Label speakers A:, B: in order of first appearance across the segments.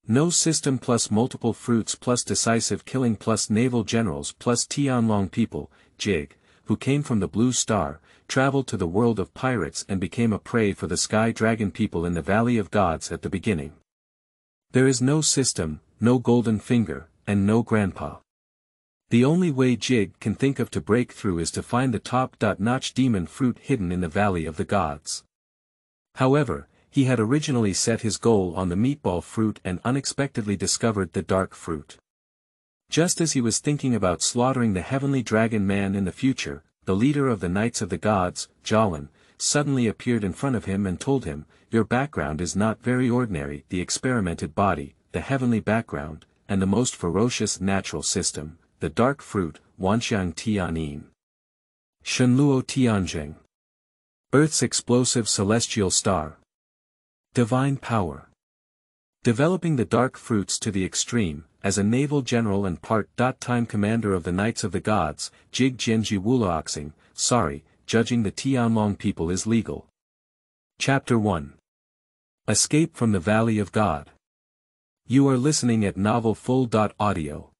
A: No system plus multiple fruits plus decisive killing plus naval generals plus Tianlong people, Jig, who came from the Blue Star, traveled to the world of pirates and became a prey for the Sky Dragon people in the Valley of Gods at the beginning. There is no system, no golden finger, and no grandpa. The only way Jig can think of to break through is to find the top-notch demon fruit hidden in the Valley of the Gods. However, he had originally set his goal on the meatball fruit and unexpectedly discovered the dark fruit. Just as he was thinking about slaughtering the heavenly dragon man in the future, the leader of the Knights of the Gods, Jialin, suddenly appeared in front of him and told him, "Your background is not very ordinary, the experimented body, the heavenly background, and the most ferocious natural system, the dark fruit, Wanxiang Tianin. Shenluo Tianzheng. Earth's explosive celestial star. Divine power. Developing the dark fruits to the extreme, as a naval general and part-time commander of the Knights of the Gods, Jig Jianji Wulaoxing, sorry, judging the Tianlong people is legal." Chapter 1. Escape from the Valley of God. You are listening at Novel Full.audio.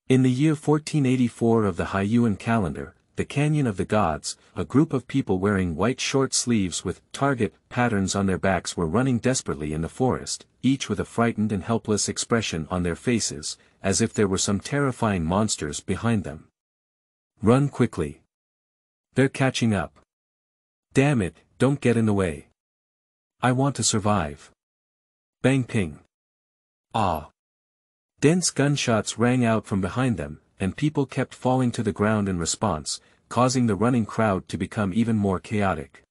A: In the year 1484 of the Haiyuan calendar, the Canyon of the Gods, a group of people wearing white short sleeves with target patterns on their backs were running desperately in the forest, each with a frightened and helpless expression on their faces, as if there were some terrifying monsters behind them. Run quickly. They're catching up. Damn it, don't get in the way. I want to survive. Bang ping. Ah. Dense gunshots rang out from behind them, and people kept falling to the ground in response, causing the running crowd to become even more chaotic.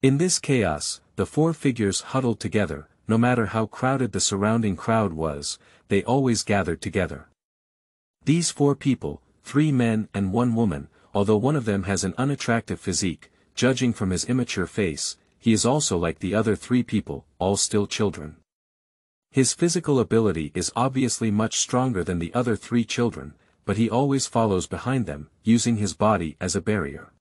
A: In this chaos, the four figures huddled together. No matter how crowded the surrounding crowd was, they always gathered together. These four people, 3 men and 1 woman, although one of them has an unattractive physique, judging from his immature face, he is also like the other 3 people, all still children. His physical ability is obviously much stronger than the other 3 children, but he always follows behind them, using his body as a barrier.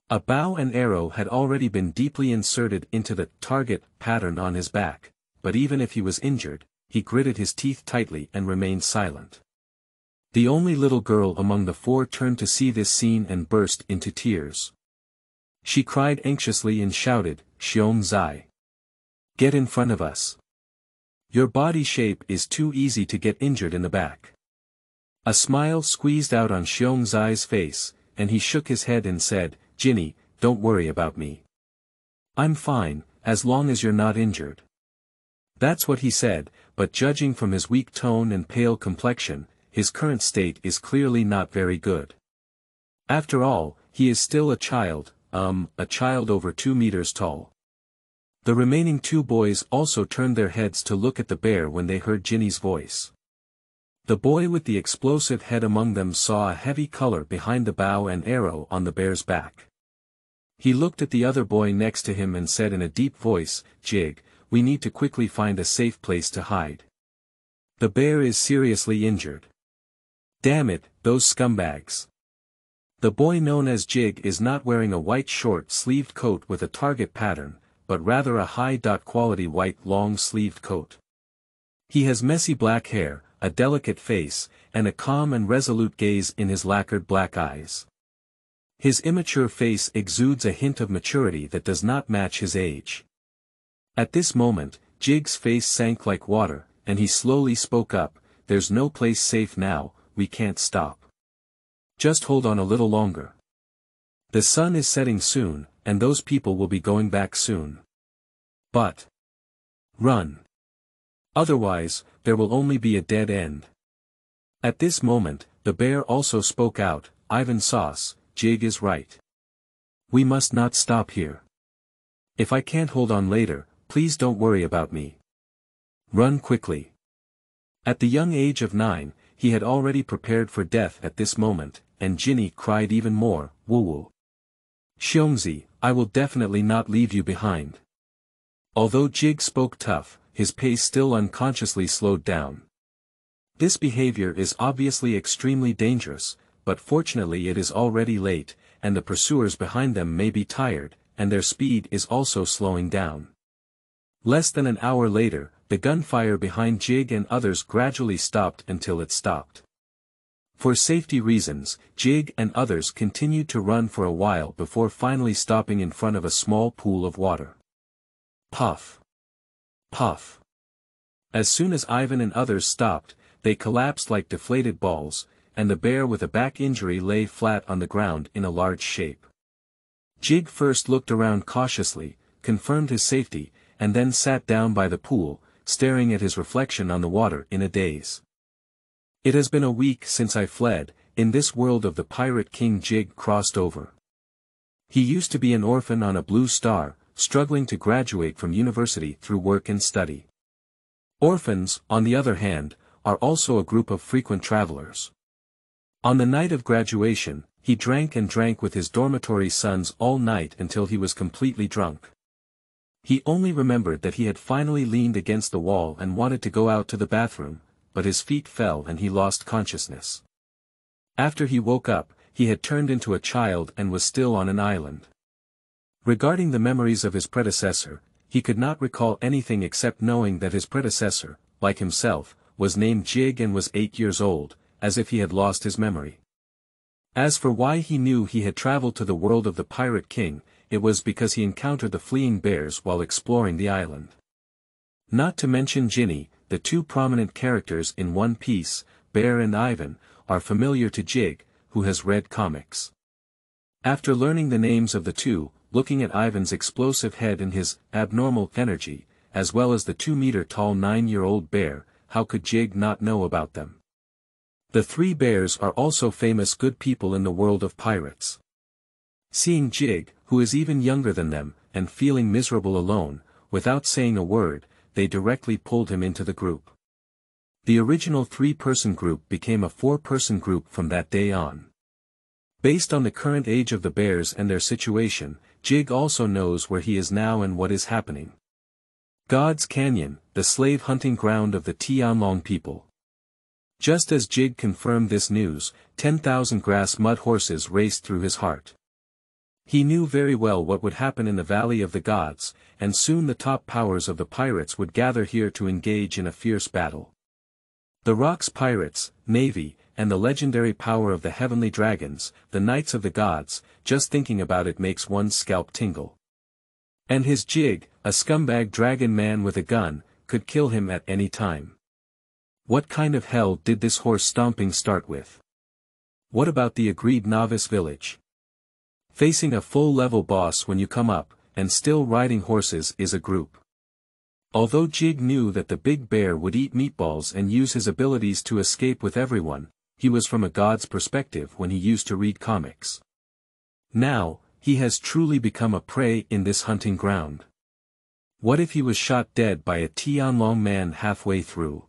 A: A bow and arrow had already been deeply inserted into the target pattern on his back, but even if he was injured, he gritted his teeth tightly and remained silent. The only little girl among the 4 turned to see this scene and burst into tears. She cried anxiously and shouted, "Xiong Zai! Get in front of us! Your body shape is too easy to get injured in the back." A smile squeezed out on Xiong Zai's face, and he shook his head and said, "Jinny, don't worry about me. I'm fine, as long as you're not injured." That's what he said, but judging from his weak tone and pale complexion, his current state is clearly not very good. After all, he is still a child over 2 meters tall. The remaining 2 boys also turned their heads to look at the bear when they heard Jinny's voice. The boy with the explosive head among them saw a heavy color behind the bow and arrow on the bear's back. He looked at the other boy next to him and said in a deep voice, "Jig, we need to quickly find a safe place to hide. The bear is seriously injured. Damn it, those scumbags." The boy known as Jig is not wearing a white short-sleeved coat with a target pattern, but rather a high-quality white long-sleeved coat. He has messy black hair, a delicate face, and a calm and resolute gaze in his lacquered black eyes. His immature face exudes a hint of maturity that does not match his age. At this moment, Jig's face sank like water, and he slowly spoke up, "There's no place safe now, we can't stop. Just hold on a little longer. The sun is setting soon, and those people will be going back soon. But run. Otherwise, there will only be a dead end." At this moment, the bear also spoke out, "Ivan Sauce, Jig is right. We must not stop here. If I can't hold on later, please don't worry about me. Run quickly." At the young age of 9, he had already prepared for death at this moment, and Jinny cried even more, "Woo-woo. Xiongzi, I will definitely not leave you behind." Although Jig spoke tough, his pace still unconsciously slowed down. This behavior is obviously extremely dangerous, but fortunately it is already late, and the pursuers behind them may be tired, and their speed is also slowing down. Less than an hour later, the gunfire behind Jig and others gradually stopped until it stopped. For safety reasons, Jig and others continued to run for a while before finally stopping in front of a small pool of water. Puff. Puff. As soon as Ivan and others stopped, they collapsed like deflated balls, and the bear with a back injury lay flat on the ground in a large shape. Jig first looked around cautiously, confirmed his safety, and then sat down by the pool, staring at his reflection on the water in a daze. It has been a week since I fled. In this world of the pirate king. Jig crossed over. He used to be an orphan on a blue star, struggling to graduate from university through work and study. Orphans, on the other hand, are also a group of frequent travelers. On the night of graduation, he drank and drank with his dormitory sons all night until he was completely drunk. He only remembered that he had finally leaned against the wall and wanted to go out to the bathroom, but his feet fell and he lost consciousness. After he woke up, he had turned into a child and was still on an island. Regarding the memories of his predecessor, he could not recall anything except knowing that his predecessor, like himself, was named Jig and was 8 years old, as if he had lost his memory. As for why he knew he had traveled to the world of the Pirate King, it was because he encountered the fleeing bears while exploring the island. Not to mention Ginny, the two prominent characters in One Piece, Bear and Ivan, are familiar to Jig, who has read comics. After learning the names of the two, looking at Ivan's explosive head and his abnormal energy, as well as the 2-meter-tall 9-year-old bear, how could Jig not know about them? The three bears are also famous good people in the world of pirates. Seeing Jig, who is even younger than them, and feeling miserable alone, without saying a word, they directly pulled him into the group. The original 3-person group became a 4-person group from that day on. Based on the current age of the bears and their situation, Jig also knows where he is now and what is happening. God's Canyon, the slave hunting ground of the Tianlong people. Just as Jig confirmed this news, 10,000 grass mud horses raced through his heart. He knew very well what would happen in the Valley of the Gods, and soon the top powers of the pirates would gather here to engage in a fierce battle. The Rock's pirates, navy, and the legendary power of the heavenly dragons, the Knights of the Gods, just thinking about it makes one's scalp tingle. And his Jig, a scumbag dragon man with a gun, could kill him at any time. What kind of hell did this horse stomping start with? What about the agreed novice village? Facing a full-level boss when you come up, and still riding horses is a group. Although Jig knew that the big bear would eat meatballs and use his abilities to escape with everyone, he was from a god's perspective when he used to read comics. Now, he has truly become a prey in this hunting ground. What if he was shot dead by a Tianlong man halfway through?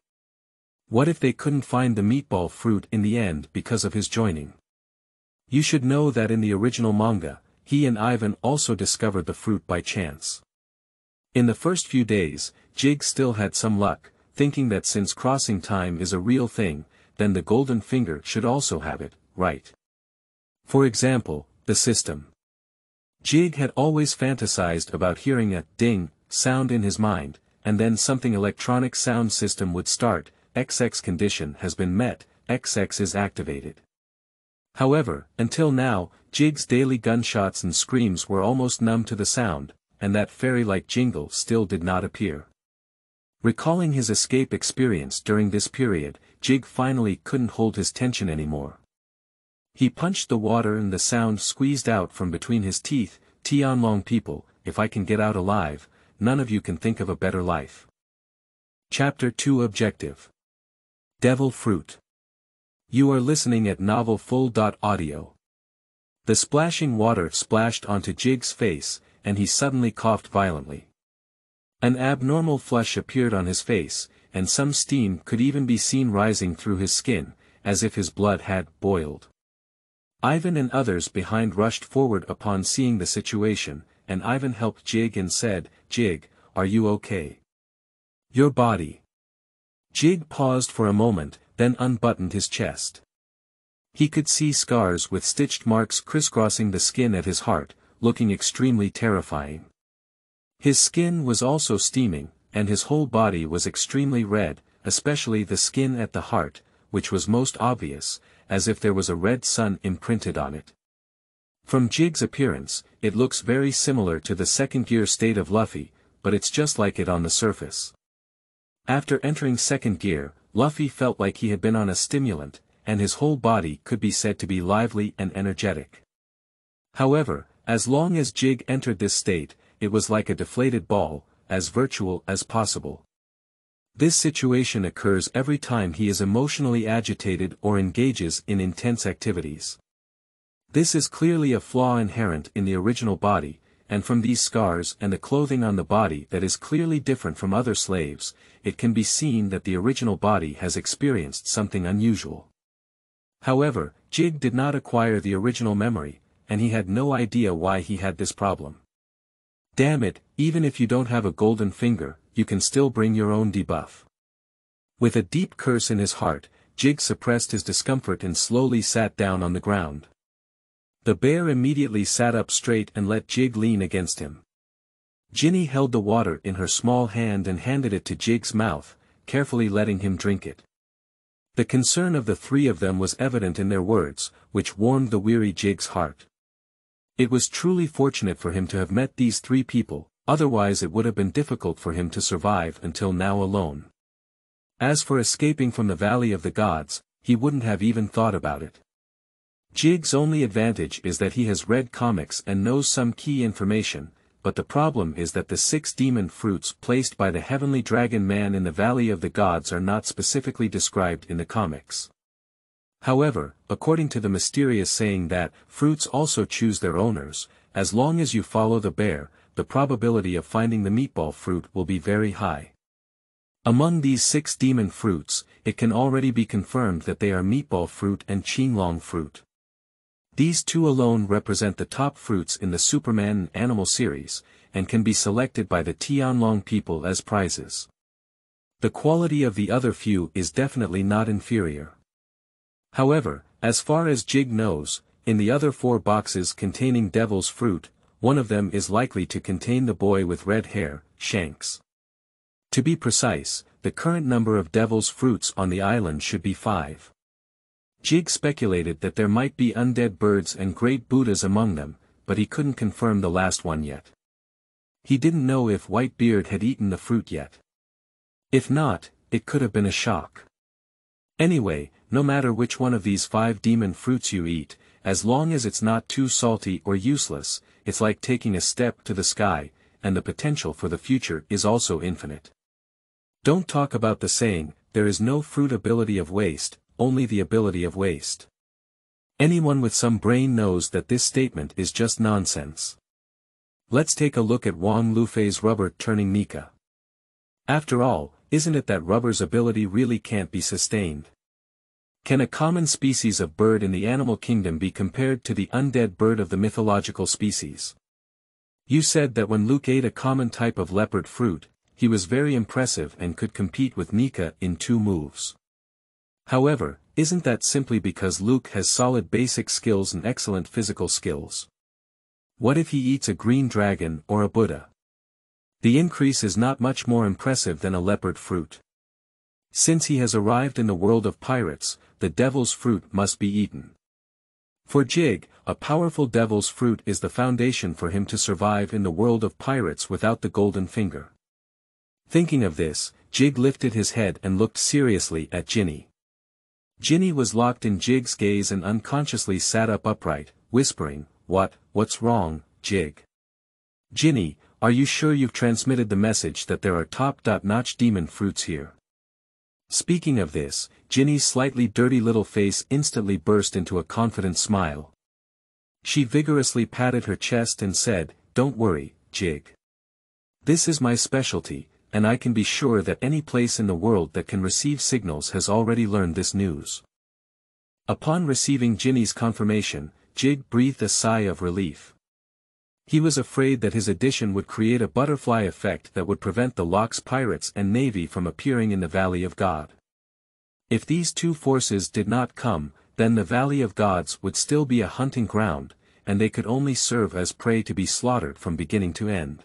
A: What if they couldn't find the meatball fruit in the end because of his joining? You should know that in the original manga, he and Ivan also discovered the fruit by chance. In the first few days, Jig still had some luck, thinking that since crossing time is a real thing, then the golden finger should also have it, right? For example, the system. Jig had always fantasized about hearing a ding sound in his mind, and then something electronic sound system would start, XX condition has been met, XX is activated. However, until now, Jig's daily gunshots and screams were almost numb to the sound, and that fairy-like jingle still did not appear. Recalling his escape experience during this period, Jig finally couldn't hold his tension anymore. He punched the water and the sound squeezed out from between his teeth. Tianlong people, if I can get out alive, none of you can think of a better life. Chapter 2 Objective. Devil Fruit. You are listening at novelfull.audio. The splashing water splashed onto Jig's face, and he suddenly coughed violently. An abnormal flush appeared on his face, and some steam could even be seen rising through his skin, as if his blood had boiled. Ivan and others behind rushed forward upon seeing the situation, and Ivan helped Jig and said, "Jig, are you okay? Your body." Jig paused for a moment, then unbuttoned his chest. He could see scars with stitched marks crisscrossing the skin at his heart, looking extremely terrifying. His skin was also steaming, and his whole body was extremely red, especially the skin at the heart, which was most obvious, as if there was a red sun imprinted on it. From Jig's appearance, it looks very similar to the second gear state of Luffy, but it's just like it on the surface. After entering second gear, Luffy felt like he had been on a stimulant, and his whole body could be said to be lively and energetic. However, as long as Jig entered this state, it was like a deflated ball, as virtual as possible. This situation occurs every time he is emotionally agitated or engages in intense activities. This is clearly a flaw inherent in the original body, and from these scars and the clothing on the body that is clearly different from other slaves, it can be seen that the original body has experienced something unusual. However, Jig did not acquire the original memory, and he had no idea why he had this problem. Damn it, even if you don't have a golden finger, you can still bring your own debuff. With a deep curse in his heart, Jig suppressed his discomfort and slowly sat down on the ground. The bear immediately sat up straight and let Jig lean against him. Ginny held the water in her small hand and handed it to Jig's mouth, carefully letting him drink it. The concern of the three of them was evident in their words, which warmed the weary Jig's heart. It was truly fortunate for him to have met these three people, otherwise it would have been difficult for him to survive until now alone. As for escaping from the Valley of the Gods, he wouldn't have even thought about it. Jig's only advantage is that he has read comics and knows some key information, but the problem is that the 6 demon fruits placed by the heavenly dragon man in the Valley of the Gods are not specifically described in the comics. However, according to the mysterious saying that fruits also choose their owners, as long as you follow the bear, the probability of finding the meatball fruit will be very high. Among these 6 demon fruits, it can already be confirmed that they are meatball fruit and Tianlong fruit. These two alone represent the top fruits in the Superman and Animal series, and can be selected by the Tianlong people as prizes. The quality of the other few is definitely not inferior. However, as far as Jig knows, in the other 4 boxes containing Devil's Fruit, one of them is likely to contain the boy with red hair, Shanks. To be precise, the current number of Devil's Fruits on the island should be 5. Jig speculated that there might be undead birds and great Buddhas among them, but he couldn't confirm the last one yet. He didn't know if Whitebeard had eaten the fruit yet. If not, it could have been a shock. Anyway, no matter which one of these 5 demon fruits you eat, as long as it's not too salty or useless, it's like taking a step to the sky, and the potential for the future is also infinite. Don't talk about the saying, there is no fruit ability of waste, only the ability of waste. Anyone with some brain knows that this statement is just nonsense. Let's take a look at Wang Lufei's rubber turning Nika. After all, isn't it that rubber's ability really can't be sustained? Can a common species of bird in the animal kingdom be compared to the undead bird of the mythological species? You said that when Luke ate a common type of leopard fruit, he was very impressive and could compete with Nika in 2 moves. However, isn't that simply because Luke has solid basic skills and excellent physical skills? What if he eats a green dragon or a Buddha? The increase is not much more impressive than a leopard fruit. Since he has arrived in the world of pirates, the devil's fruit must be eaten. For Jig, a powerful devil's fruit is the foundation for him to survive in the world of pirates without the golden finger. Thinking of this, Jig lifted his head and looked seriously at Ginny. Ginny was locked in Jig's gaze and unconsciously sat up upright, whispering, "What's wrong, Jig? Ginny, are you sure you've transmitted the message that there are top-notch demon fruits here?" Speaking of this, Ginny's slightly dirty little face instantly burst into a confident smile. She vigorously patted her chest and said, "Don't worry, Jig. This is my specialty, and I can be sure that any place in the world that can receive signals has already learned this news." Upon receiving Ginny's confirmation, Jig breathed a sigh of relief. He was afraid that his addition would create a butterfly effect that would prevent the Lock's pirates and navy from appearing in the Valley of God. If these 2 forces did not come, then the Valley of Gods would still be a hunting ground, and they could only serve as prey to be slaughtered from beginning to end.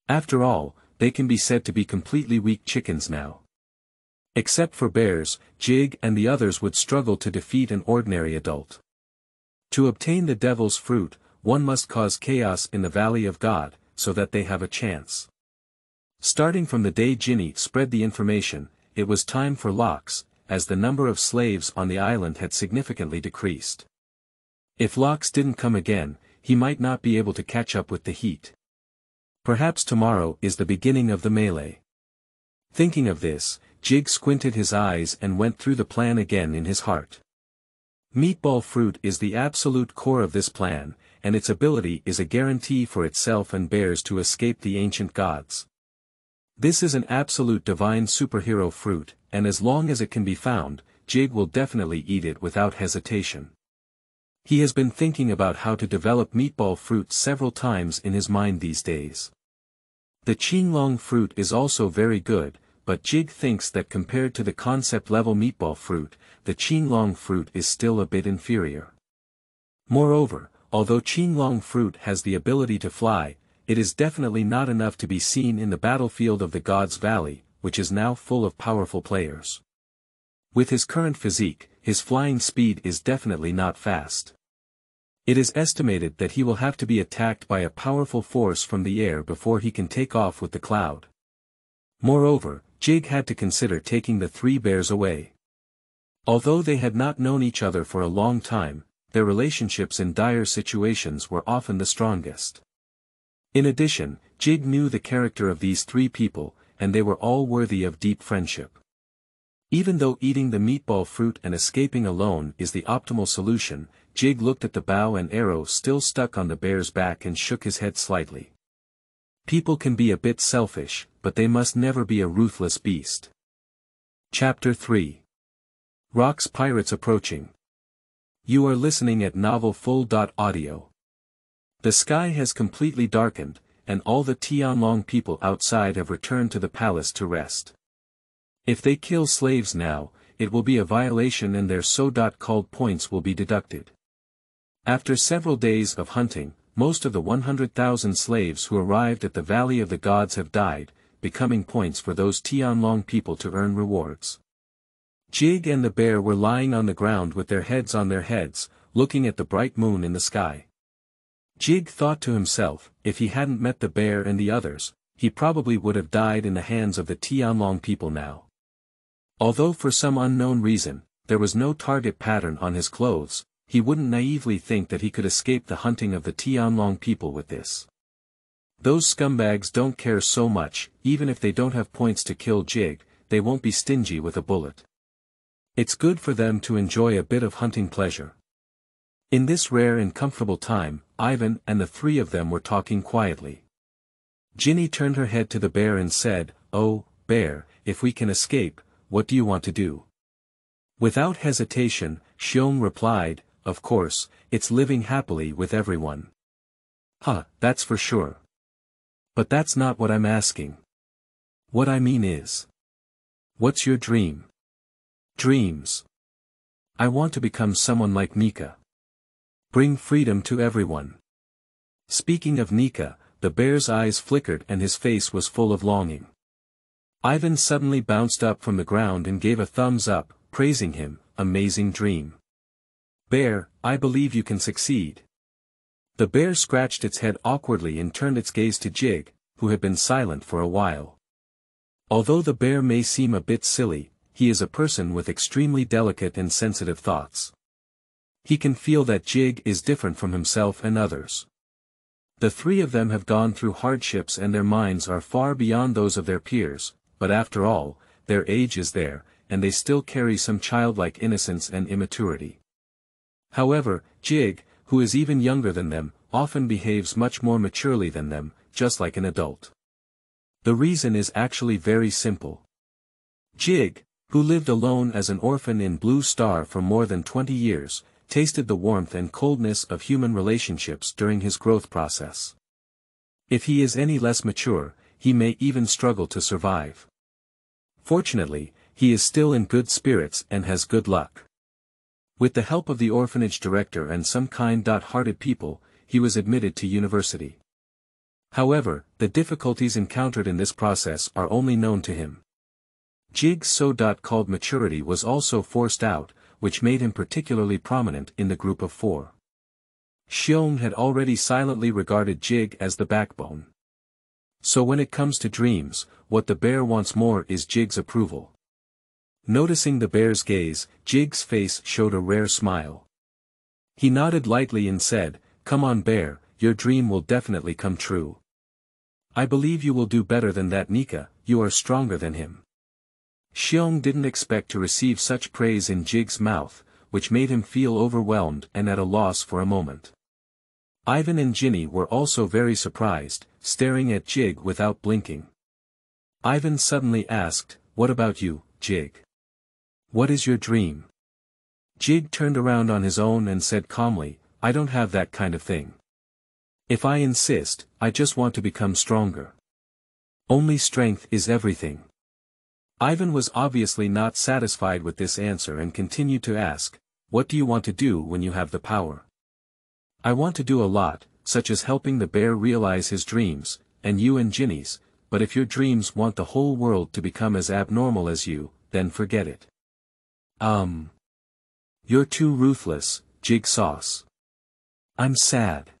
A: After all, they can be said to be completely weak chickens now. Except for bears, Jig and the others would struggle to defeat an ordinary adult. To obtain the devil's fruit, one must cause chaos in the Valley of God, so that they have a chance. Starting from the day Ginny spread the information, it was time for Lox, as the number of slaves on the island had significantly decreased. If Lox didn't come again, he might not be able to catch up with the heat. Perhaps tomorrow is the beginning of the melee. Thinking of this, Jig squinted his eyes and went through the plan again in his heart. Meatball fruit is the absolute core of this plan, and its ability is a guarantee for itself and bears to escape the ancient gods. This is an absolute divine superhero fruit, and as long as it can be found, Jig will definitely eat it without hesitation. He has been thinking about how to develop meatball fruit several times in his mind these days. The Tianlong fruit is also very good, but Jig thinks that compared to the concept-level meatball fruit, the Tianlong fruit is still a bit inferior. Moreover, although Tianlong fruit has the ability to fly, it is definitely not enough to be seen in the battlefield of the Gods Valley, which is now full of powerful players. With his current physique, his flying speed is definitely not fast. It is estimated that he will have to be attacked by a powerful force from the air before he can take off with the cloud. Moreover, Jig had to consider taking the three bears away. Although they had not known each other for a long time, their relationships in dire situations were often the strongest. In addition, Jig knew the character of these three people, and they were all worthy of deep friendship. Even though eating the meatball fruit and escaping alone is the optimal solution, Jig looked at the bow and arrow still stuck on the bear's back and shook his head slightly. People can be a bit selfish, but they must never be a ruthless beast. Chapter 3. Rocks Pirates Approaching. You are listening at novelfull.audio. The sky has completely darkened, and all the Tianlong people outside have returned to the palace to rest. If they kill slaves now, it will be a violation and their so-called points will be deducted. After several days of hunting, most of the 100,000 slaves who arrived at the Valley of the Gods have died, becoming points for those Tianlong people to earn rewards. Jig and the bear were lying on the ground with their heads on their heads, looking at the bright moon in the sky. Jig thought to himself, if he hadn't met the bear and the others, he probably would have died in the hands of the Tianlong people now. Although for some unknown reason, there was no target pattern on his clothes, he wouldn't naively think that he could escape the hunting of the Tianlong people with this. Those scumbags don't care so much, even if they don't have points to kill Jig, they won't be stingy with a bullet. It's good for them to enjoy a bit of hunting pleasure. In this rare and comfortable time, Ivan and the three of them were talking quietly. Ginny turned her head to the bear and said, "Oh, bear, if we can escape, what do you want to do?" Without hesitation, Xiong replied, "Of course, it's living happily with everyone." "Huh, that's for sure. But that's not what I'm asking. What I mean is, what's your dream?" "Dreams. I want to become someone like Nika. Bring freedom to everyone." Speaking of Nika, the bear's eyes flickered and his face was full of longing. Ivan suddenly bounced up from the ground and gave a thumbs up, praising him, "Amazing dream. Bear, I believe you can succeed." The bear scratched its head awkwardly and turned its gaze to Jig, who had been silent for a while. Although the bear may seem a bit silly, he is a person with extremely delicate and sensitive thoughts. He can feel that Jig is different from himself and others. The three of them have gone through hardships and their minds are far beyond those of their peers, but after all, their age is there, and they still carry some childlike innocence and immaturity. However, Jig, who is even younger than them, often behaves much more maturely than them, just like an adult. The reason is actually very simple. Jig, who lived alone as an orphan in Blue Star for more than 20 years, tasted the warmth and coldness of human relationships during his growth process. If he is any less mature, he may even struggle to survive. Fortunately, he is still in good spirits and has good luck. With the help of the orphanage director and some kind-hearted people, he was admitted to university. However, the difficulties encountered in this process are only known to him. Jig's so-called maturity was also forced out, which made him particularly prominent in the group of four. Xiong had already silently regarded Jig as the backbone. So when it comes to dreams, what the bear wants more is Jig's approval. Noticing the bear's gaze, Jig's face showed a rare smile. He nodded lightly and said, "Come on bear, your dream will definitely come true. I believe you will do better than that Nika, you are stronger than him." Xiong didn't expect to receive such praise in Jig's mouth, which made him feel overwhelmed and at a loss for a moment. Ivan and Ginny were also very surprised, staring at Jig without blinking. Ivan suddenly asked, "What about you, Jig? What is your dream?" Jig turned around on his own and said calmly, "I don't have that kind of thing. If I insist, I just want to become stronger. Only strength is everything." Ivan was obviously not satisfied with this answer and continued to ask, "What do you want to do when you have the power?" "I want to do a lot, such as helping the bear realize his dreams, and you and Ginny's, but if your dreams want the whole world to become as abnormal as you, then forget it." You're too ruthless, Jig Sauce. I'm sad."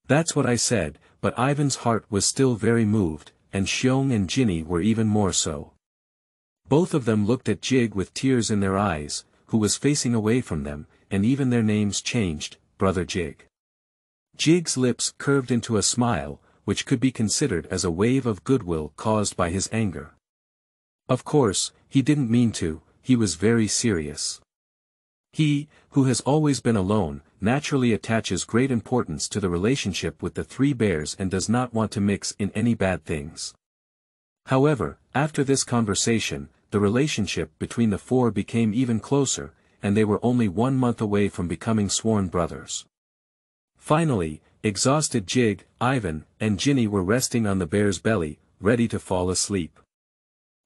A: That's what I said, but Ivan's heart was still very moved, and Xiong and Ginny were even more so. Both of them looked at Jig with tears in their eyes, who was facing away from them, and even their names changed, Brother Jig. Jig's lips curved into a smile, which could be considered as a wave of goodwill caused by his anger. Of course, he didn't mean to, he was very serious. He, who has always been alone, naturally attaches great importance to the relationship with the three bears and does not want to mix in any bad things. However, after this conversation, the relationship between the four became even closer, and they were only 1 month away from becoming sworn brothers. Finally, exhausted Jig, Ivan, and Ginny were resting on the bear's belly, ready to fall asleep.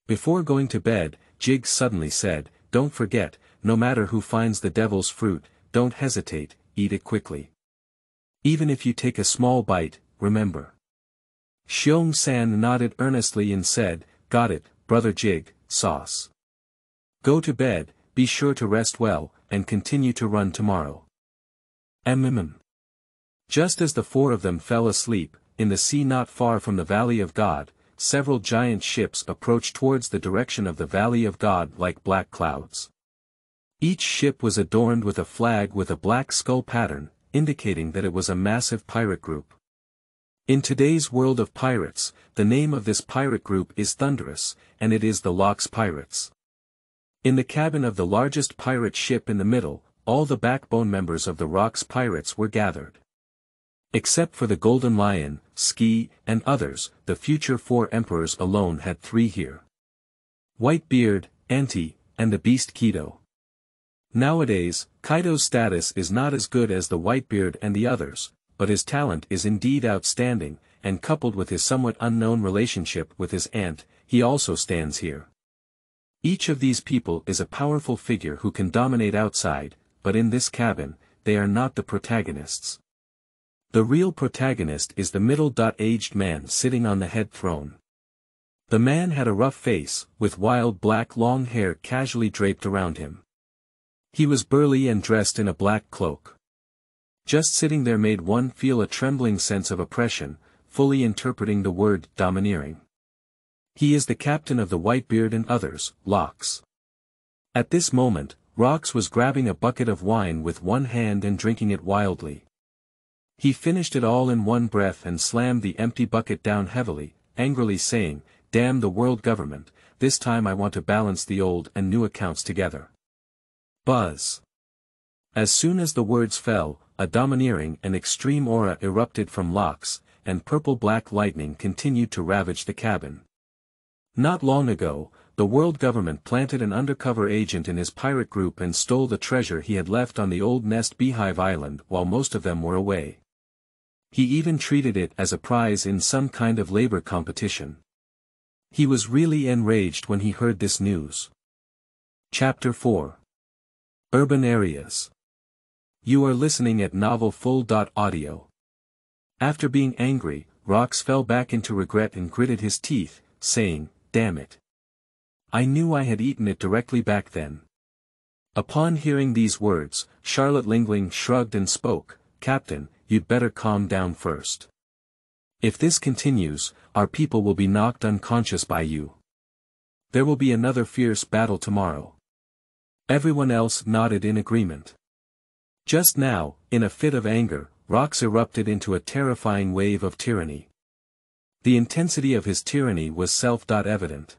A: Before going to bed, Jig suddenly said, "Don't forget, no matter who finds the devil's fruit, don't hesitate, eat it quickly. Even if you take a small bite, remember." Xiong-san nodded earnestly and said, "Got it, Brother Jig, Sauce. Go to bed, be sure to rest well, and continue to run tomorrow." Just as the four of them fell asleep, in the sea not far from the Valley of God, several giant ships approached towards the direction of the Valley of God like black clouds. Each ship was adorned with a flag with a black skull pattern, indicating that it was a massive pirate group. In today's world of pirates, the name of this pirate group is Thunderous, and it is the Lox Pirates. In the cabin of the largest pirate ship in the middle, all the backbone members of the Lox Pirates were gathered. Except for the Golden Lion, Ski, and others, the future 4 emperors alone had 3 here. Whitebeard, Anti, and the Beast Kido. Nowadays, Kaido's status is not as good as the Whitebeard and the others, but his talent is indeed outstanding, and coupled with his somewhat unknown relationship with his aunt, he also stands here. Each of these people is a powerful figure who can dominate outside, but in this cabin, they are not the protagonists. The real protagonist is the middle-aged man sitting on the head throne. The man had a rough face, with wild black long hair casually draped around him. He was burly and dressed in a black cloak. Just sitting there made one feel a trembling sense of oppression, fully interpreting the word domineering. He is the captain of the Whitebeard and others, Lox. At this moment, Rox was grabbing a bucket of wine with one hand and drinking it wildly. He finished it all in one breath and slammed the empty bucket down heavily, angrily saying, "Damn the world government, this time I want to balance the old and new accounts together." Buzz. As soon as the words fell, a domineering and extreme aura erupted from Lox, and purple-black lightning continued to ravage the cabin. Not long ago, the world government planted an undercover agent in his pirate group and stole the treasure he had left on the old nest Beehive Island while most of them were away. He even treated it as a prize in some kind of labor competition. He was really enraged when he heard this news. Chapter 4. Urban Areas. You are listening at novelfull.audio. After being angry, Rox fell back into regret and gritted his teeth, saying, "Damn it. I knew I had eaten it directly back then." Upon hearing these words, Charlotte Lingling shrugged and spoke, "Captain, you'd better calm down first. If this continues, our people will be knocked unconscious by you. There will be another fierce battle tomorrow." Everyone else nodded in agreement. Just now, in a fit of anger, Rox erupted into a terrifying wave of tyranny. The intensity of his tyranny was self-evident.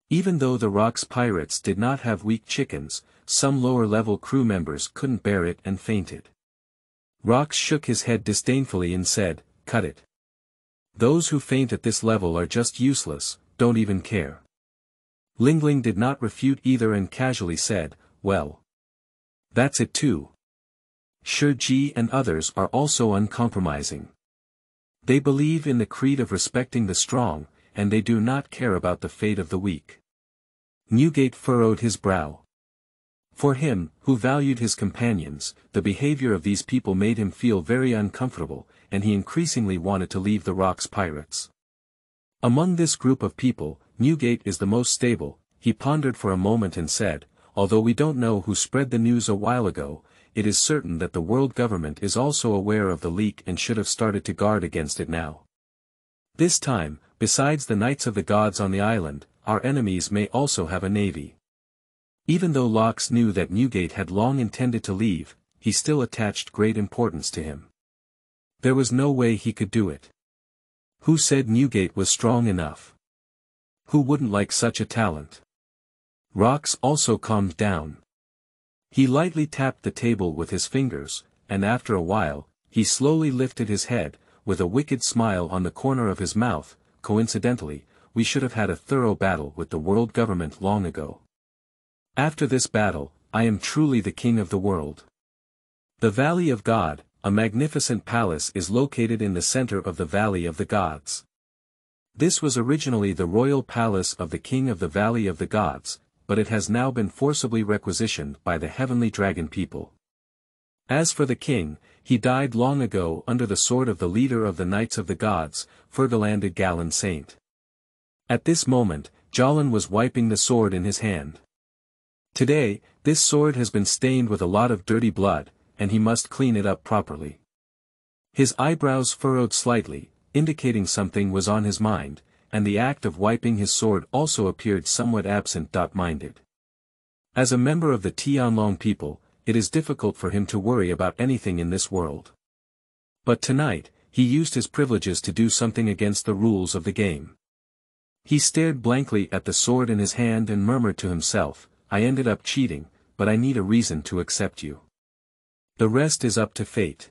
A: Even though the Rox pirates did not have weak chickens, some lower-level crew members couldn't bear it and fainted. Rox shook his head disdainfully and said, "Cut it. Those who faint at this level are just useless, don't even care." Lingling did not refute either and casually said, "Well, that's it too. Shi and others are also uncompromising. They believe in the creed of respecting the strong, and they do not care about the fate of the weak." Newgate furrowed his brow. For him, who valued his companions, the behavior of these people made him feel very uncomfortable, and he increasingly wanted to leave the Rox pirates. Among this group of people, Newgate is the most stable. He pondered for a moment and said, "Although we don't know who spread the news a while ago, it is certain that the world government is also aware of the leak and should have started to guard against it now. This time, besides the Knights of the Gods on the island, our enemies may also have a navy." Even though Lox knew that Newgate had long intended to leave, he still attached great importance to him. There was no way he could do it. Who said Newgate was strong enough? Who wouldn't like such a talent? Rox also calmed down. He lightly tapped the table with his fingers, and after a while, he slowly lifted his head, with a wicked smile on the corner of his mouth. "Coincidentally, we should have had a thorough battle with the world government long ago. After this battle, I am truly the king of the world." The Valley of God, a magnificent palace, is located in the center of the Valley of the Gods. This was originally the royal palace of the king of the Valley of the Gods, but it has now been forcibly requisitioned by the heavenly dragon people. As for the king, he died long ago under the sword of the leader of the Knights of the Gods, Fergaland Gallan Saint. At this moment, Jialin was wiping the sword in his hand. Today, this sword has been stained with a lot of dirty blood, and he must clean it up properly. His eyebrows furrowed slightly, indicating something was on his mind, and the act of wiping his sword also appeared somewhat absent-minded. As a member of the Tianlong people, it is difficult for him to worry about anything in this world. But tonight, he used his privileges to do something against the rules of the game. He stared blankly at the sword in his hand and murmured to himself, "I ended up cheating, but I need a reason to accept you. The rest is up to fate."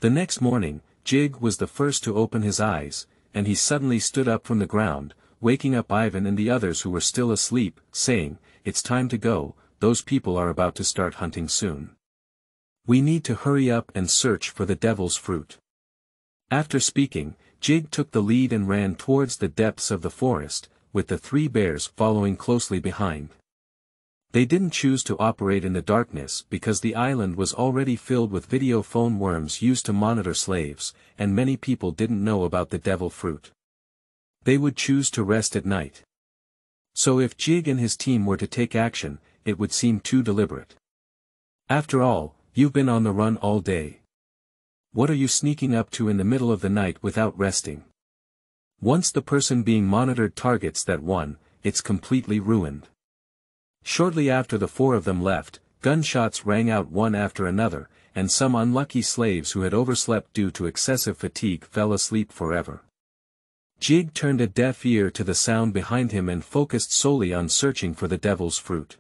A: The next morning, Jig was the first to open his eyes, and he suddenly stood up from the ground, waking up Ivan and the others who were still asleep, saying, "It's time to go, those people are about to start hunting soon. We need to hurry up and search for the devil's fruit." After speaking, Jig took the lead and ran towards the depths of the forest, with the three bears following closely behind. They didn't choose to operate in the darkness because the island was already filled with video phone worms used to monitor slaves, and many people didn't know about the devil fruit. They would choose to rest at night. So if Jig and his team were to take action, it would seem too deliberate. After all, you've been on the run all day. What are you sneaking up to in the middle of the night without resting? Once the person being monitored targets that one, it's completely ruined. Shortly after the four of them left, gunshots rang out one after another, and some unlucky slaves who had overslept due to excessive fatigue fell asleep forever. Jig turned a deaf ear to the sound behind him and focused solely on searching for the devil's fruit.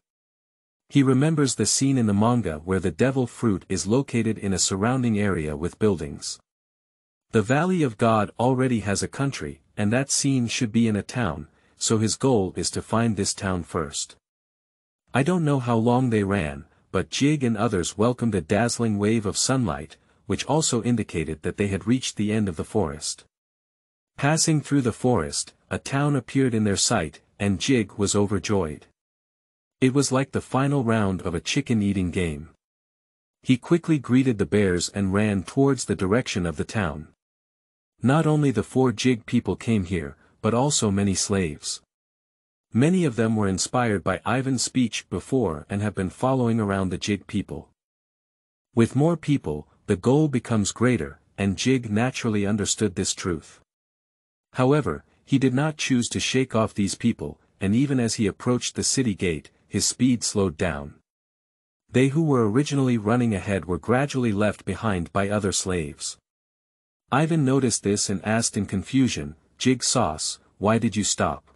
A: He remembers the scene in the manga where the devil fruit is located in a surrounding area with buildings. The Valley of God already has a country, and that scene should be in a town, so his goal is to find this town first. I don't know how long they ran, but Jig and others welcomed a dazzling wave of sunlight, which also indicated that they had reached the end of the forest. Passing through the forest, a town appeared in their sight, and Jig was overjoyed. It was like the final round of a chicken-eating game. He quickly greeted the bears and ran towards the direction of the town. Not only the 4 Jig people came here, but also many slaves. Many of them were inspired by Ivan's speech before and have been following around the Jig people. With more people, the goal becomes greater, and Jig naturally understood this truth. However, he did not choose to shake off these people, and even as he approached the city gate, his speed slowed down. They who were originally running ahead were gradually left behind by other slaves. Ivan noticed this and asked in confusion, "Jig Sauce, why did you stop?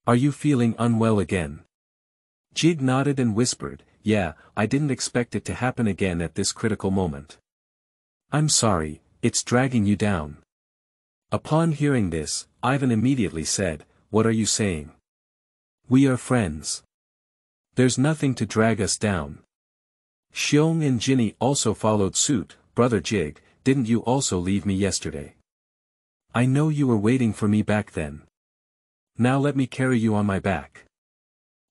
A: Are you feeling unwell again?" Jig nodded and whispered, "Yeah, I didn't expect it to happen again at this critical moment. I'm sorry, it's dragging you down." Upon hearing this, Ivan immediately said, "What are you saying? We are friends. There's nothing to drag us down." Xiong and Jinny also followed suit. "Brother Jig, didn't you also leave me yesterday? I know you were waiting for me back then. Now let me carry you on my back.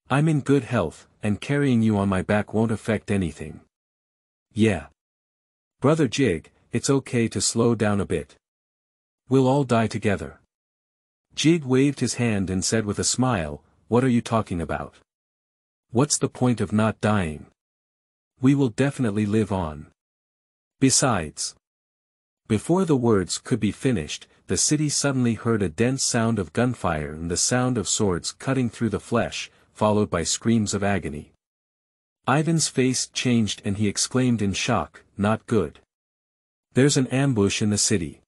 A: I'm in good health, and carrying you on my back won't affect anything." "Yeah. Brother Jig, it's okay to slow down a bit. We'll all die together." Jig waved his hand and said with a smile, "What are you talking about? What's the point of not dying? We will definitely live on. Besides..." Before the words could be finished, the city suddenly heard a dense sound of gunfire and the sound of swords cutting through the flesh, followed by screams of agony. Ivan's face changed and he exclaimed in shock, "Not good. There's an ambush in the city."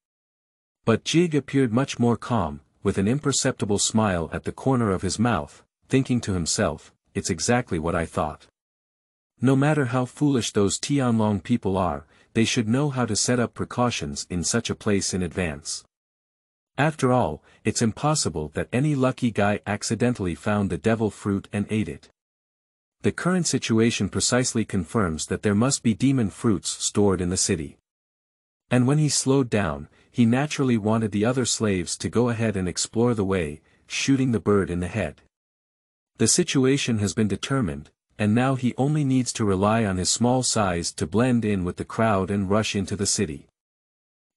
A: But Jig appeared much more calm, with an imperceptible smile at the corner of his mouth, thinking to himself, "It's exactly what I thought. No matter how foolish those Tianlong people are, they should know how to set up precautions in such a place in advance. After all, it's impossible that any lucky guy accidentally found the devil fruit and ate it. The current situation precisely confirms that there must be demon fruits stored in the city." And when he slowed down, he naturally wanted the other slaves to go ahead and explore the way, shooting the bird in the head. The situation has been determined, and now he only needs to rely on his small size to blend in with the crowd and rush into the city.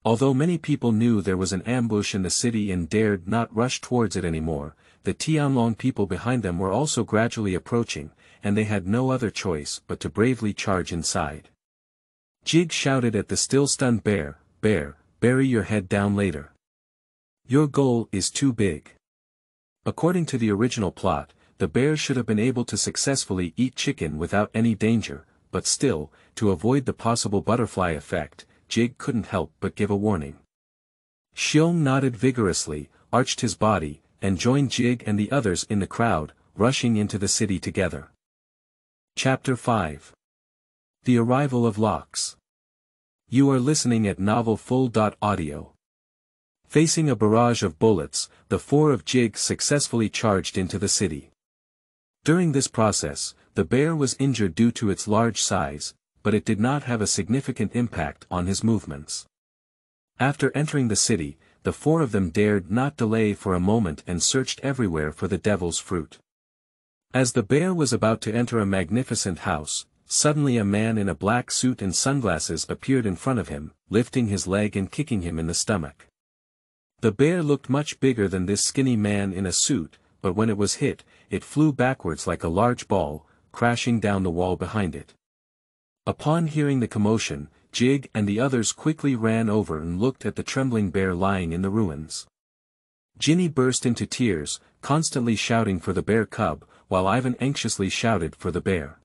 A: Although many people knew there was an ambush in the city and dared not rush towards it anymore, the Tianlong people behind them were also gradually approaching, and they had no other choice but to bravely charge inside. Jig shouted at the still-stunned bear, "Bear, bury your head down later. Your goal is too big." According to the original plot, the bear should have been able to successfully eat chicken without any danger, but still, to avoid the possible butterfly effect, Jig couldn't help but give a warning. Xiong nodded vigorously, arched his body, and joined Jig and the others in the crowd, rushing into the city together. Chapter 5. The Arrival of Locks. You are listening at Novel Full.audio. Facing a barrage of bullets, the 4 of Jig successfully charged into the city. During this process, the bear was injured due to its large size, but it did not have a significant impact on his movements. After entering the city, the 4 of them dared not delay for a moment and searched everywhere for the devil's fruit. As the bear was about to enter a magnificent house, suddenly a man in a black suit and sunglasses appeared in front of him, lifting his leg and kicking him in the stomach. The bear looked much bigger than this skinny man in a suit, but when it was hit, it flew backwards like a large ball, crashing down the wall behind it. Upon hearing the commotion, Jig and the others quickly ran over and looked at the trembling bear lying in the ruins. Jinny burst into tears, constantly shouting for the bear cub, while Ivan anxiously shouted for the bear.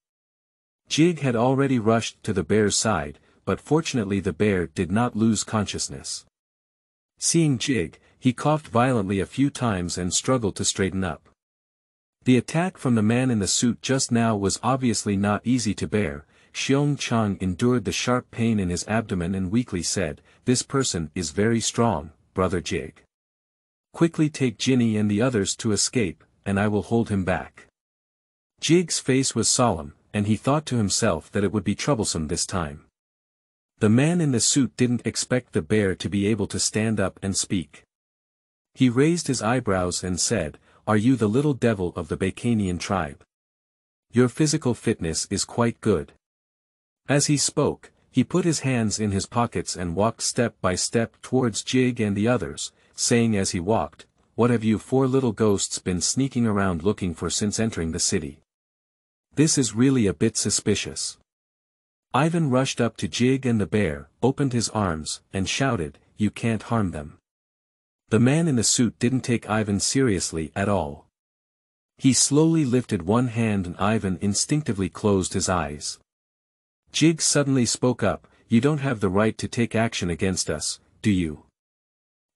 A: Jig had already rushed to the bear's side, but fortunately the bear did not lose consciousness. Seeing Jig, he coughed violently a few times and struggled to straighten up. The attack from the man in the suit just now was obviously not easy to bear. Xiong Chang endured the sharp pain in his abdomen and weakly said, "This person is very strong, Brother Jig. Quickly take Jinny and the others to escape, and I will hold him back." Jig's face was solemn, and he thought to himself that it would be troublesome this time. The man in the suit didn't expect the bear to be able to stand up and speak. He raised his eyebrows and said, "Are you the little devil of the Bacanian tribe? Your physical fitness is quite good." As he spoke, He put his hands in his pockets and walked step by step towards Jig and the others, saying as he walked, "What have you four little ghosts been sneaking around looking for since entering the city? This is really a bit suspicious." Ivan rushed up to Jig and the bear, opened his arms, and shouted, "You can't harm them." The man in the suit didn't take Ivan seriously at all. He slowly lifted one hand and Ivan instinctively closed his eyes. Jig suddenly spoke up, "You don't have the right to take action against us, do you?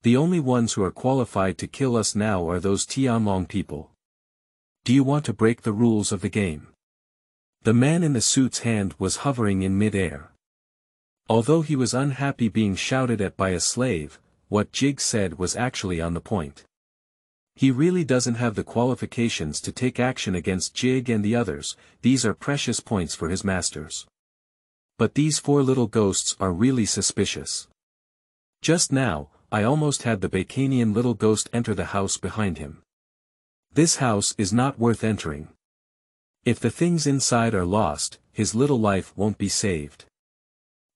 A: The only ones who are qualified to kill us now are those Tianlong people. Do you want to break the rules of the game?" The man in the suit's hand was hovering in mid-air. Although he was unhappy being shouted at by a slave, what Jig said was actually on the point. He really doesn't have the qualifications to take action against Jig and the others, these are precious points for his masters. But these four little ghosts are really suspicious. Just now, I almost had the Bacanian little ghost enter the house behind him. This house is not worth entering. If the things inside are lost, his little life won't be saved.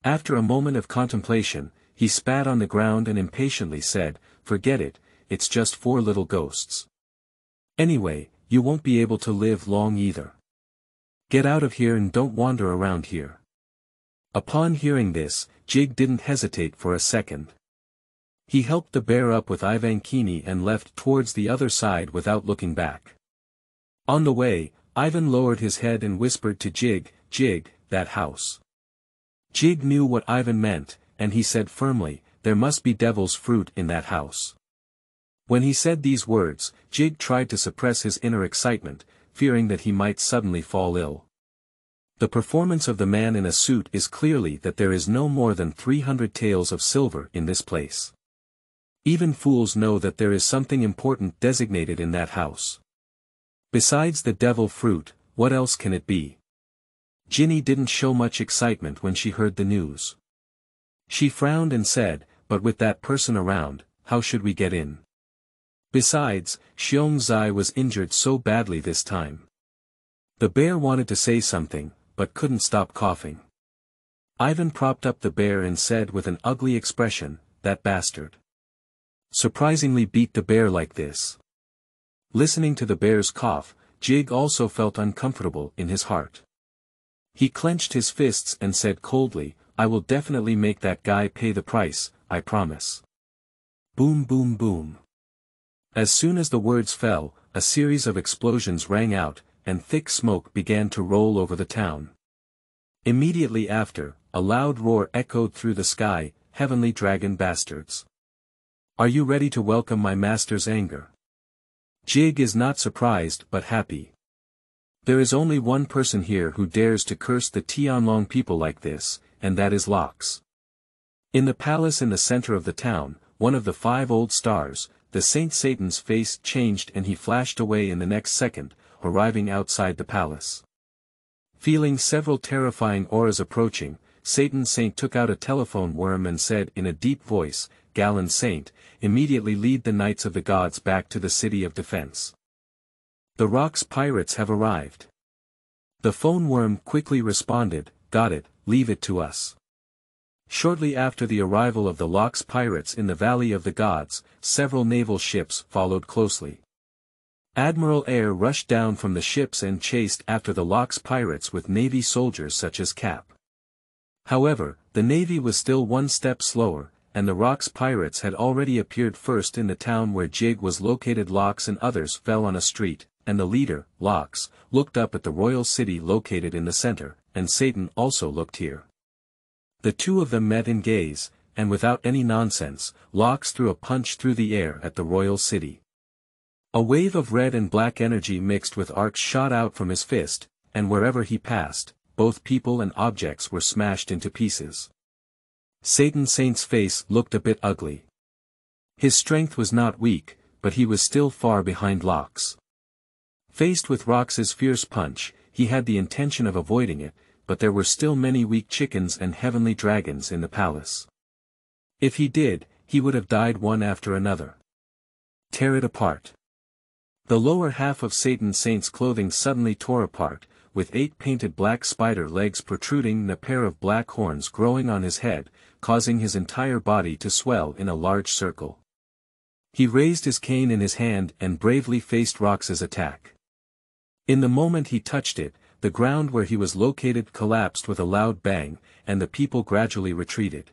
A: After a moment of contemplation, he spat on the ground and impatiently said, "Forget it, it's just four little ghosts. Anyway, you won't be able to live long either. Get out of here and don't wander around here." Upon hearing this, Jig didn't hesitate for a second. He helped the bear up with Ivankini and left towards the other side without looking back. On the way, Ivan lowered his head and whispered to Jig, "Jig, that house." Jig knew what Ivan meant, and he said firmly, "There must be devil's fruit in that house." When he said these words, Jig tried to suppress his inner excitement, fearing that he might suddenly fall ill. The performance of the man in a suit is clearly that there is no more than 300 taels of silver in this place. Even fools know that there is something important designated in that house. Besides the devil fruit, what else can it be? Ginny didn't show much excitement when she heard the news. She frowned and said, "But with that person around, how should we get in? Besides, Xiong Zai was injured so badly this time." The bear wanted to say something, but couldn't stop coughing. Ivan propped up the bear and said with an ugly expression, "That bastard surprisingly beat the bear like this." Listening to the bear's cough, Jig also felt uncomfortable in his heart. He clenched his fists and said coldly, "I will definitely make that guy pay the price, I promise." Boom boom boom. As soon as the words fell, a series of explosions rang out, and thick smoke began to roll over the town. Immediately after, a loud roar echoed through the sky, "Heavenly dragon bastards! Are you ready to welcome my master's anger?" Jig is not surprised but happy. There is only one person here who dares to curse the Tianlong people like this, and that is Lox. In the palace in the center of the town, one of the 5 old stars, the Saint Satan's face changed and he flashed away in the next second, arriving outside the palace. Feeling several terrifying auras approaching, Satan Saint took out a telephone worm and said in a deep voice, "Gallant Saint, immediately lead the Knights of the Gods back to the City of Defense. The Rocks pirates have arrived." The phone worm quickly responded, "Got it, leave it to us." Shortly after the arrival of the Lox pirates in the Valley of the Gods, several naval ships followed closely. Admiral Air rushed down from the ships and chased after the Lox pirates with Navy soldiers such as Cap. However, the Navy was still one step slower, and the Rocks pirates had already appeared first in the town where Jig was located. Lox and others fell on a street, and the leader, Lox, looked up at the royal city located in the center, and Satan also looked here. The two of them met in gaze, and without any nonsense, Lox threw a punch through the air at the royal city. A wave of red and black energy mixed with arcs shot out from his fist, and wherever he passed, both people and objects were smashed into pieces. Satan Saint's face looked a bit ugly. His strength was not weak, but he was still far behind Lox. Faced with Rox's fierce punch, he had the intention of avoiding it, but there were still many weak chickens and heavenly dragons in the palace. If he did, he would have died one after another. Tear it apart. The lower half of Satan Saint's clothing suddenly tore apart, with 8 painted black spider legs protruding and a pair of black horns growing on his head, causing his entire body to swell in a large circle. He raised his cane in his hand and bravely faced Rox's attack. In the moment he touched it, the ground where he was located collapsed with a loud bang, and the people gradually retreated.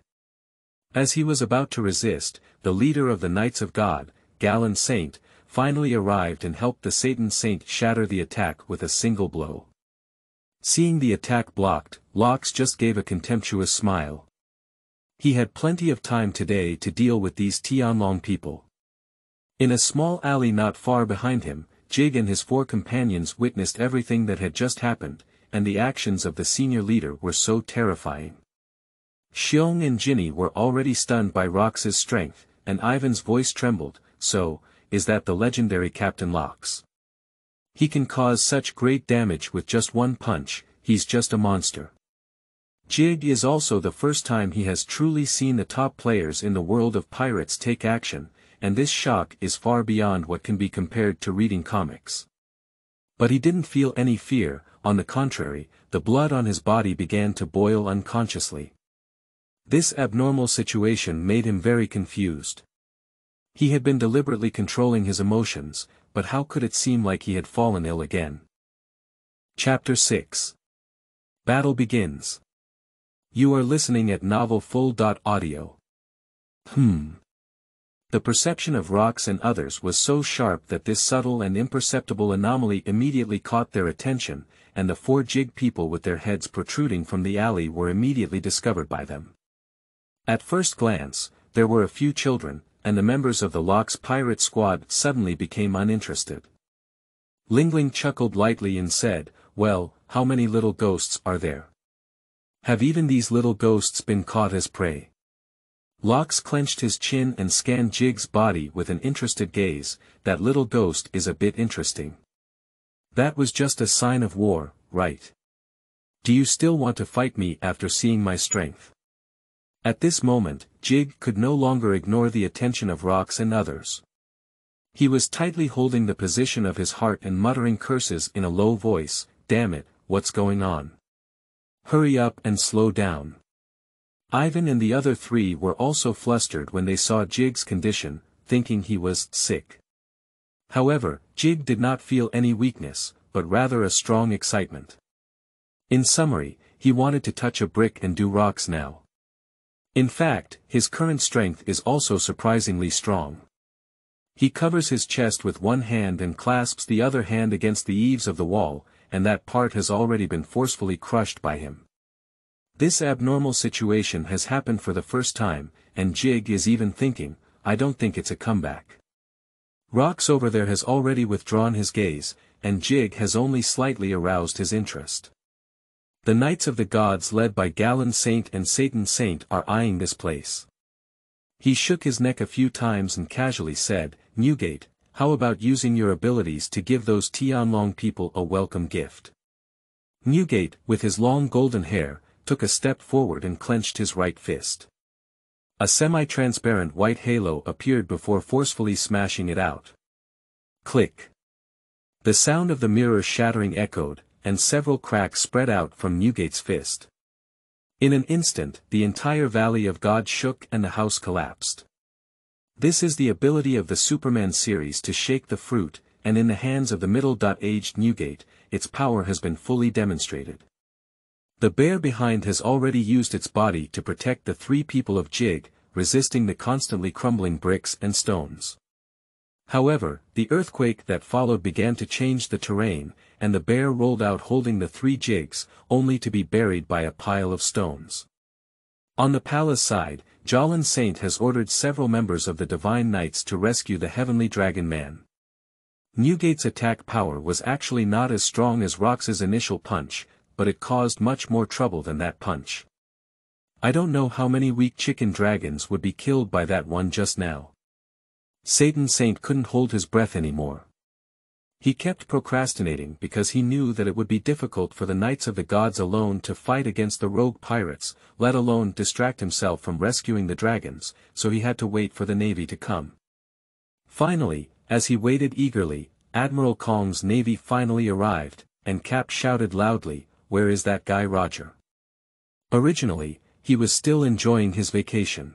A: As he was about to resist, the leader of the Knights of God, Jialin Saint, finally arrived and helped the Satan Saint shatter the attack with a single blow. Seeing the attack blocked, Lox just gave a contemptuous smile. He had plenty of time today to deal with these Tianlong people. In a small alley not far behind him, Jig and his 4 companions witnessed everything that had just happened, and the actions of the senior leader were so terrifying. Xiong and Jinny were already stunned by Rox's strength, and Ivan's voice trembled. So, is that the legendary Captain Lox? He can cause such great damage with just one punch, he's just a monster. Jig is also the first time he has truly seen the top players in the world of pirates take action, and this shock is far beyond what can be compared to reading comics. But he didn't feel any fear, on the contrary, the blood on his body began to boil unconsciously. This abnormal situation made him very confused. He had been deliberately controlling his emotions, but how could it seem like he had fallen ill again? Chapter 6. Battle begins. You are listening at novelfull.audio. The perception of Rox and others was so sharp that this subtle and imperceptible anomaly immediately caught their attention, and the 4 Jig people with their heads protruding from the alley were immediately discovered by them. At first glance, there were a few children, and the members of the Lox pirate squad suddenly became uninterested. Lingling chuckled lightly and said, "Well, how many little ghosts are there? Have even these little ghosts been caught as prey?" Lox clenched his chin and scanned Jig's body with an interested gaze. "That little ghost is a bit interesting. That was just a sign of war, right? Do you still want to fight me after seeing my strength?" At this moment, Jig could no longer ignore the attention of Rox and others. He was tightly holding the position of his heart and muttering curses in a low voice. "Damn it, what's going on? Hurry up and slow down." Ivan and the other 3 were also flustered when they saw Jig's condition, thinking he was sick. However, Jig did not feel any weakness, but rather a strong excitement. In summary, he wanted to touch a brick and do rocks now. In fact, his current strength is also surprisingly strong. He covers his chest with one hand and clasps the other hand against the eaves of the wall, and that part has already been forcefully crushed by him. This abnormal situation has happened for the first time, and Jig is even thinking, "I don't think it's a comeback." Rox over there has already withdrawn his gaze, and Jig has only slightly aroused his interest. The Knights of the Gods led by Jialin Saint and Satan Saint are eyeing this place. He shook his neck a few times and casually said, "Newgate, how about using your abilities to give those Tianlong people a welcome gift?" Newgate, with his long golden hair, took a step forward and clenched his right fist. A semi-transparent white halo appeared before forcefully smashing it out. Click. The sound of the mirror shattering echoed, and several cracks spread out from Newgate's fist. In an instant, the entire Valley of God shook and the house collapsed. This is the ability of the Superman series to shake the fruit, and in the hands of the middle-aged Newgate, its power has been fully demonstrated. The bear behind has already used its body to protect the 3 people of Jig, resisting the constantly crumbling bricks and stones. However, the earthquake that followed began to change the terrain, and the bear rolled out holding the 3 Jigs, only to be buried by a pile of stones. On the palace side, Jialin Saint has ordered several members of the Divine Knights to rescue the Heavenly Dragon Man. Newgate's attack power was actually not as strong as Rox's initial punch, but it caused much more trouble than that punch. I don't know how many weak chicken dragons would be killed by that one just now. Satan Saint couldn't hold his breath anymore. He kept procrastinating because he knew that it would be difficult for the Knights of the Gods alone to fight against the rogue pirates, let alone distract himself from rescuing the dragons, so he had to wait for the navy to come. Finally, as he waited eagerly, Admiral Kong's navy finally arrived, and Cap shouted loudly, "Where is that guy Roger?" Originally, he was still enjoying his vacation.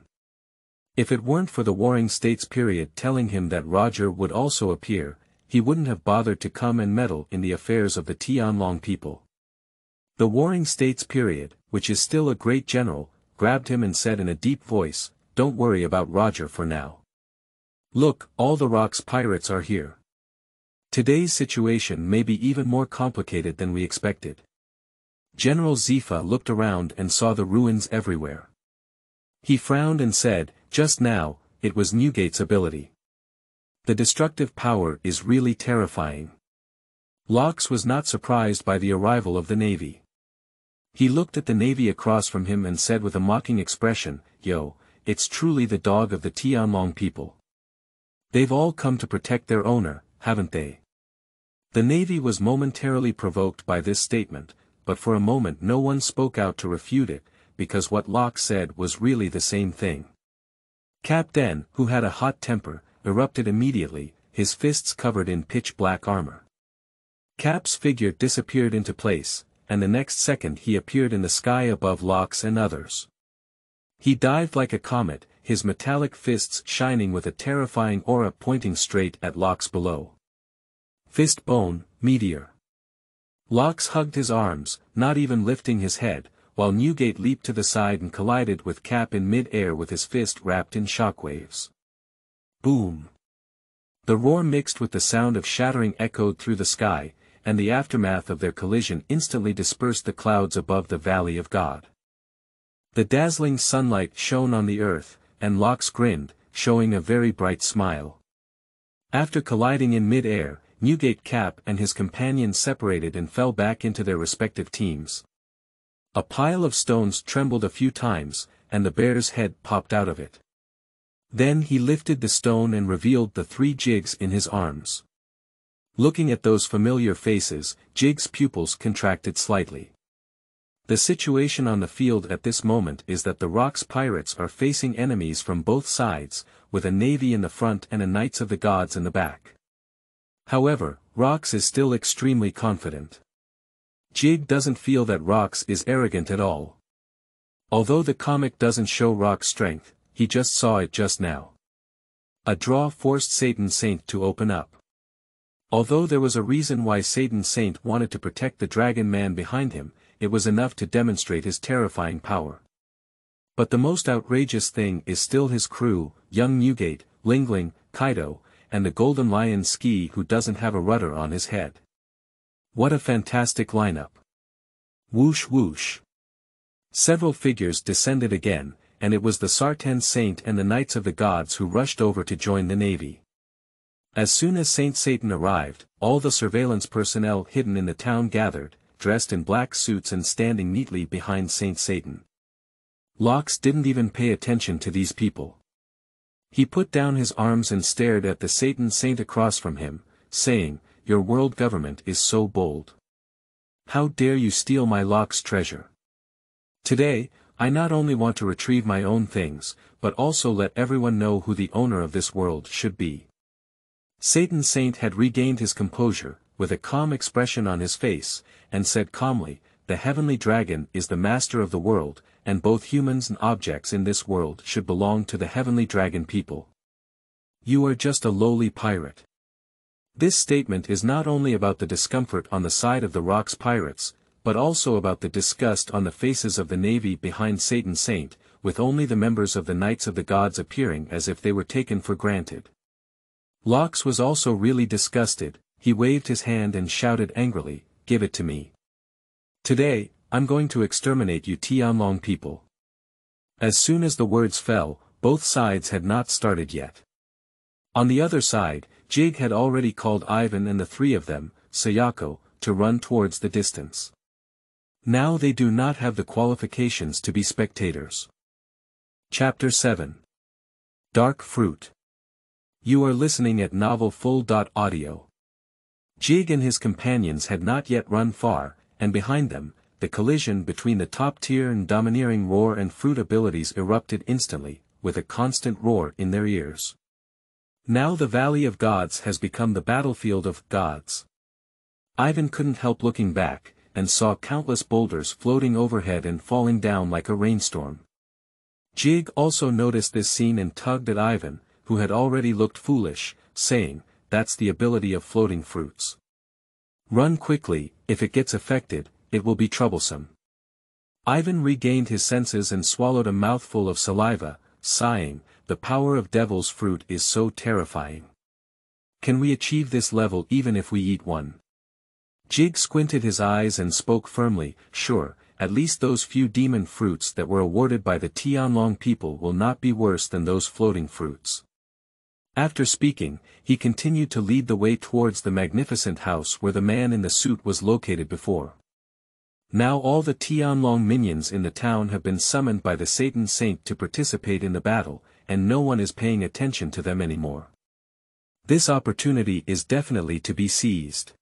A: If it weren't for the Warring States period telling him that Roger would also appear, he wouldn't have bothered to come and meddle in the affairs of the Tianlong people. The Warring States period, which is still a great general, grabbed him and said in a deep voice, "Don't worry about Roger for now. Look, all the rocks pirates are here. Today's situation may be even more complicated than we expected." General Zifa looked around and saw the ruins everywhere. He frowned and said, "Just now, it was Newgate's ability. The destructive power is really terrifying." Lox was not surprised by the arrival of the Navy. He looked at the Navy across from him and said with a mocking expression, "Yo, it's truly the dog of the Tianlong people. They've all come to protect their owner, haven't they?" The Navy was momentarily provoked by this statement, but for a moment no one spoke out to refute it, because what Locke said was really the same thing. Captain, who had a hot temper, erupted immediately, his fists covered in pitch-black armor. Cap's figure disappeared into place, and the next second he appeared in the sky above Locke's and others. He dived like a comet, his metallic fists shining with a terrifying aura pointing straight at Locke's below. Fist bone, meteor. Locke hugged his arms, not even lifting his head, while Newgate leaped to the side and collided with Cap in mid-air with his fist wrapped in shockwaves. Boom! The roar mixed with the sound of shattering echoed through the sky, and the aftermath of their collision instantly dispersed the clouds above the Valley of God. The dazzling sunlight shone on the earth, and Locke grinned, showing a very bright smile. After colliding in mid-air, Newgate, Cap and his companions separated and fell back into their respective teams. A pile of stones trembled a few times, and the bear's head popped out of it. Then he lifted the stone and revealed the 3 jigs in his arms. Looking at those familiar faces, Jig's pupils contracted slightly. The situation on the field at this moment is that the Rocks pirates are facing enemies from both sides, with a navy in the front and a Knights of the Gods in the back. However, Rocks is still extremely confident. Jig doesn't feel that Rocks is arrogant at all. Although the comic doesn't show Rock's strength, he just saw it just now. A draw forced Satan Saint to open up. Although there was a reason why Satan Saint wanted to protect the dragon man behind him, it was enough to demonstrate his terrifying power. But the most outrageous thing is still his crew, young Newgate, Lingling, Kaido, and the Golden Lion Ski who doesn't have a rudder on his head. What a fantastic lineup. Whoosh whoosh. Several figures descended again, and it was the Sartan Saint and the Knights of the Gods who rushed over to join the navy. As soon as Saint Satan arrived, all the surveillance personnel hidden in the town gathered, dressed in black suits and standing neatly behind Saint Satan. Lox didn't even pay attention to these people. He put down his arms and stared at the Satan Saint across from him, saying, "Your world government is so bold. How dare you steal my Lox treasure? Today, I not only want to retrieve my own things, but also let everyone know who the owner of this world should be." Satan Saint had regained his composure, with a calm expression on his face, and said calmly, "The heavenly dragon is the master of the world, and both humans and objects in this world should belong to the heavenly dragon people. You are just a lowly pirate." This statement is not only about the discomfort on the side of the Rocks pirates, but also about the disgust on the faces of the navy behind Satan Saint, with only the members of the Knights of the Gods appearing as if they were taken for granted. Lox was also really disgusted. He waved his hand and shouted angrily, "Give it to me. Today, I'm going to exterminate you Tianlong people." As soon as the words fell, both sides had not started yet. On the other side, Jig had already called Ivan and the 3 of them, Sayako, to run towards the distance. Now they do not have the qualifications to be spectators. Chapter 7. Dark Fruit. You are listening at novelfull.audio. Jig and his companions had not yet run far, and behind them, the collision between the top-tier and domineering roar and fruit abilities erupted instantly, with a constant roar in their ears. Now the Valley of Gods has become the battlefield of gods. Ivan couldn't help looking back, and saw countless boulders floating overhead and falling down like a rainstorm. Jig also noticed this scene and tugged at Ivan, who had already looked foolish, saying, "That's the ability of floating fruits. Run quickly, if it gets affected, it will be troublesome." Ivan regained his senses and swallowed a mouthful of saliva, sighing, "The power of devil's fruit is so terrifying. Can we achieve this level even if we eat one?" Jig squinted his eyes and spoke firmly, "Sure, at least those few demon fruits that were awarded by the Tianlong people will not be worse than those floating fruits." After speaking, he continued to lead the way towards the magnificent house where the man in the suit was located before. Now all the Tianlong minions in the town have been summoned by the Satan Saint to participate in the battle, and no one is paying attention to them anymore. This opportunity is definitely to be seized.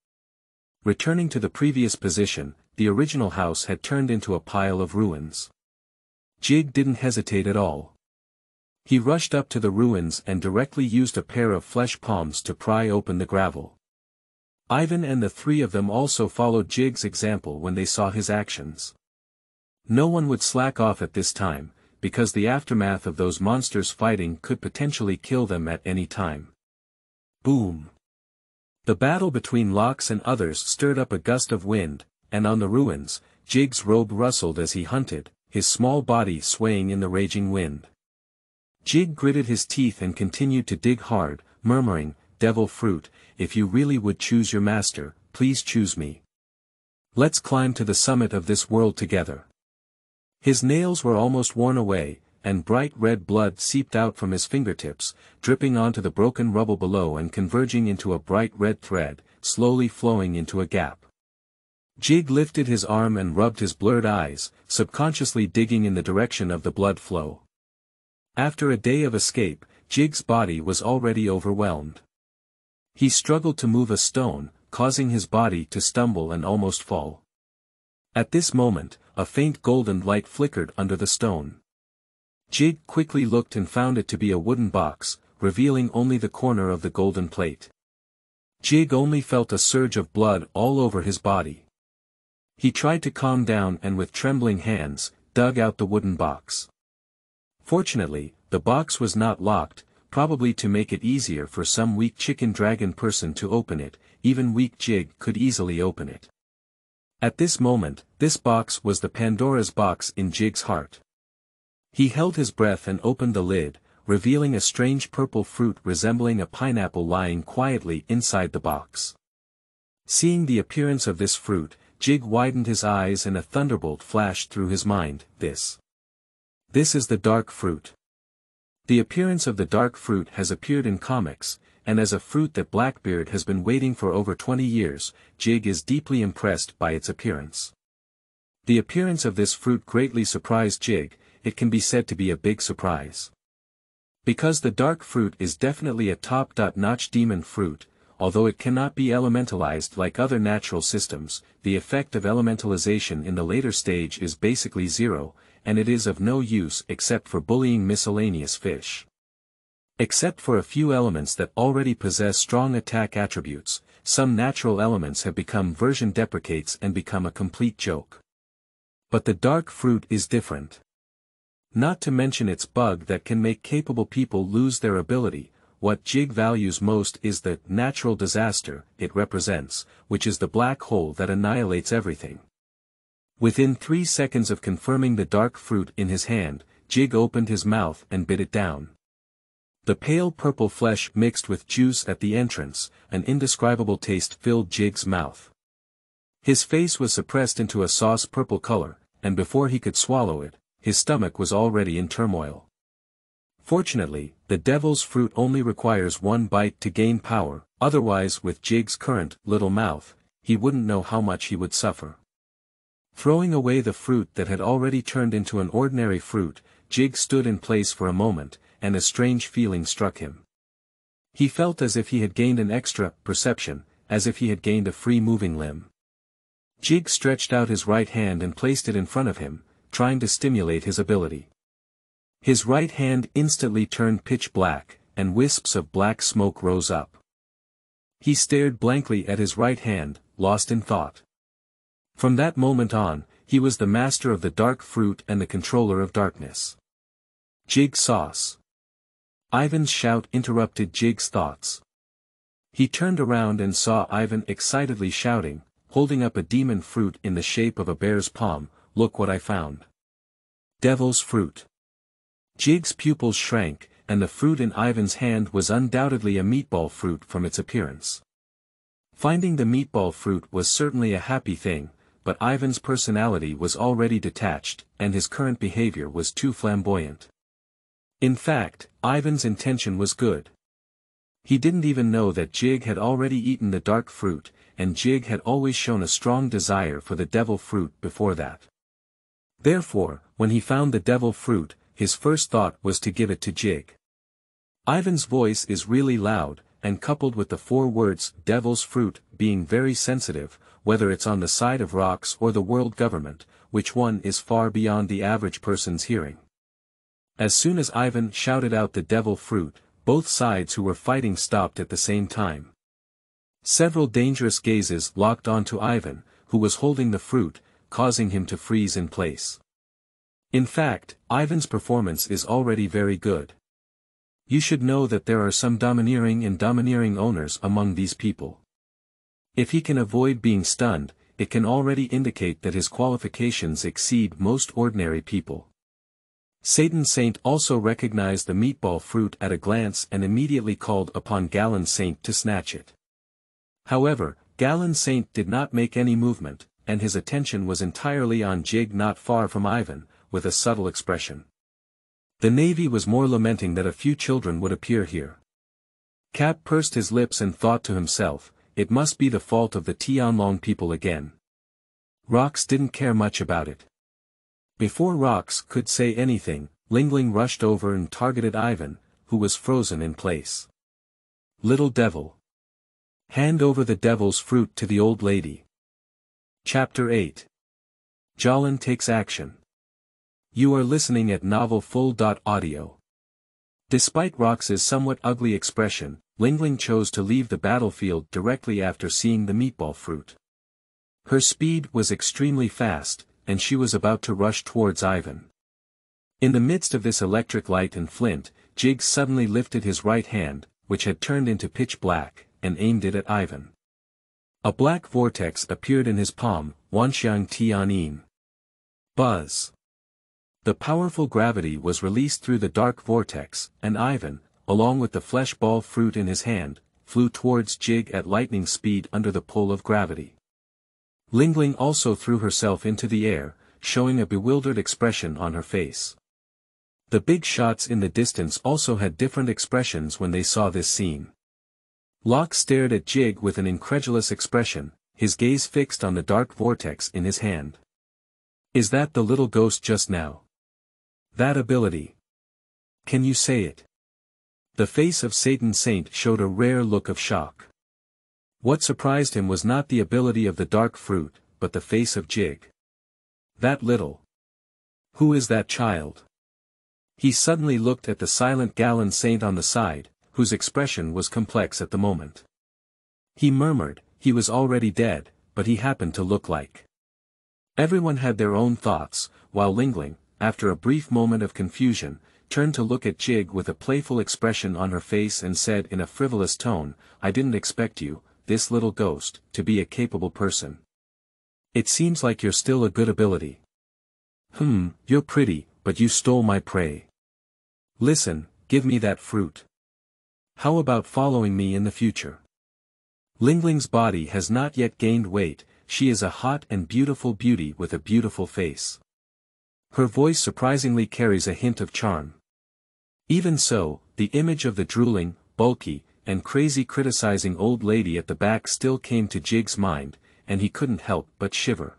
A: Returning to the previous position, the original house had turned into a pile of ruins. Jig didn't hesitate at all. He rushed up to the ruins and directly used a pair of flesh palms to pry open the gravel. Ivan and the three of them also followed Jig's example when they saw his actions. No one would slack off at this time, because the aftermath of those monsters fighting could potentially kill them at any time. Boom! The battle between Lox and others stirred up a gust of wind, and on the ruins, Jig's robe rustled as he hunted, his small body swaying in the raging wind. Jig gritted his teeth and continued to dig hard, murmuring, "Devil fruit, if you really would choose your master, please choose me. Let's climb to the summit of this world together." His nails were almost worn away, and bright red blood seeped out from his fingertips, dripping onto the broken rubble below and converging into a bright red thread, slowly flowing into a gap. Jig lifted his arm and rubbed his blurred eyes, subconsciously digging in the direction of the blood flow. After a day of escape, Jig's body was already overwhelmed. He struggled to move a stone, causing his body to stumble and almost fall. At this moment, a faint golden light flickered under the stone. Jig quickly looked and found it to be a wooden box, revealing only the corner of the golden plate. Jig only felt a surge of blood all over his body. He tried to calm down and with trembling hands, dug out the wooden box. Fortunately, the box was not locked, probably to make it easier for some weak chicken dragon person to open it. Even weak Jig could easily open it. At this moment, this box was the Pandora's box in Jig's heart. He held his breath and opened the lid, revealing a strange purple fruit resembling a pineapple lying quietly inside the box. Seeing the appearance of this fruit, Jig widened his eyes and a thunderbolt flashed through his mind. This is the dark fruit. The appearance of the dark fruit has appeared in comics, and as a fruit that Blackbeard has been waiting for over 20 years, Jig is deeply impressed by its appearance. The appearance of this fruit greatly surprised Jig. It can be said to be a big surprise. Because the dark fruit is definitely a top-notch demon fruit, although it cannot be elementalized like other natural systems, the effect of elementalization in the later stage is basically zero, and it is of no use except for bullying miscellaneous fish. Except for a few elements that already possess strong attack attributes, some natural elements have become version deprecates and become a complete joke. But the dark fruit is different. Not to mention its bug that can make capable people lose their ability. What Jig values most is the natural disaster it represents, which is the black hole that annihilates everything. Within 3 seconds of confirming the dark fruit in his hand, Jig opened his mouth and bit it down. The pale purple flesh mixed with juice at the entrance, an indescribable taste filled Jig's mouth. His face was suppressed into a sauce purple color, and before he could swallow it, his stomach was already in turmoil. Fortunately, the devil's fruit only requires 1 bite to gain power, otherwise with Jig's current little mouth, he wouldn't know how much he would suffer. Throwing away the fruit that had already turned into an ordinary fruit, Jig stood in place for a moment, and a strange feeling struck him. He felt as if he had gained an extra perception, as if he had gained a free-moving limb. Jig stretched out his right hand and placed it in front of him, trying to stimulate his ability. His right hand instantly turned pitch black, and wisps of black smoke rose up. He stared blankly at his right hand, lost in thought. From that moment on, he was the master of the dark fruit and the controller of darkness. Jig sauce. Ivan's shout interrupted Jig's thoughts. He turned around and saw Ivan excitedly shouting, holding up a demon fruit in the shape of a bear's palm. "Look what I found. Devil's fruit." Jig's pupils shrank, and the fruit in Ivan's hand was undoubtedly a meatball fruit from its appearance. Finding the meatball fruit was certainly a happy thing, but Ivan's personality was already detached, and his current behavior was too flamboyant. In fact, Ivan's intention was good. He didn't even know that Jig had already eaten the dark fruit, and Jig had always shown a strong desire for the devil fruit before that. Therefore, when he found the devil fruit, his first thought was to give it to Jig. Ivan's voice is really loud, and coupled with the 4 words "devil's fruit" being very sensitive, whether it's on the side of rocks or the world government, which one is far beyond the average person's hearing. As soon as Ivan shouted out the devil fruit, both sides who were fighting stopped at the same time. Several dangerous gazes locked onto Ivan, who was holding the fruit, causing him to freeze in place. In fact, Ivan's performance is already very good. You should know that there are some domineering and domineering owners among these people. If he can avoid being stunned, it can already indicate that his qualifications exceed most ordinary people. Satan Saint also recognized the meatball fruit at a glance and immediately called upon Jialin Saint to snatch it. However, Jialin Saint did not make any movement, and his attention was entirely on Jig not far from Ivan, with a subtle expression. The Navy was more lamenting that a few children would appear here. Cap pursed his lips and thought to himself, it must be the fault of the Tianlong people again. Rox didn't care much about it. Before Rox could say anything, Lingling rushed over and targeted Ivan, who was frozen in place. "Little devil. Hand over the devil's fruit to the old lady." Chapter 8. Jialin takes action. You are listening at novelfull.audio. Despite Rox's somewhat ugly expression, Lingling chose to leave the battlefield directly after seeing the meatball fruit. Her speed was extremely fast, and she was about to rush towards Ivan. In the midst of this electric light and flint, Jig suddenly lifted his right hand, which had turned into pitch black, and aimed it at Ivan. A black vortex appeared in his palm, Wanxiang Tianin. Buzz. The powerful gravity was released through the dark vortex, and Ivan, along with the flesh ball fruit in his hand, flew towards Jig at lightning speed under the pull of gravity. Lingling also threw herself into the air, showing a bewildered expression on her face. The big shots in the distance also had different expressions when they saw this scene. Locke stared at Jig with an incredulous expression, his gaze fixed on the dark vortex in his hand. Is that the little ghost just now? That ability. Can you say it? The face of Satan Saint showed a rare look of shock. What surprised him was not the ability of the dark fruit, but the face of Jig. That little. Who is that child? He suddenly looked at the silent Jialin Saint on the side, whose expression was complex at the moment. He murmured, he was already dead, but he happened to look like. Everyone had their own thoughts, while Lingling, after a brief moment of confusion, turned to look at Jig with a playful expression on her face and said in a frivolous tone, I didn't expect you, this little ghost, to be a capable person. It seems like you're still a good ability. You're pretty, but you stole my prey. Listen, give me that fruit. How about following me in the future? Lingling's body has not yet gained weight, she is a hot and beautiful beauty with a beautiful face. Her voice surprisingly carries a hint of charm. Even so, the image of the drooling, bulky, and crazy criticizing old lady at the back still came to Jig's mind, and he couldn't help but shiver.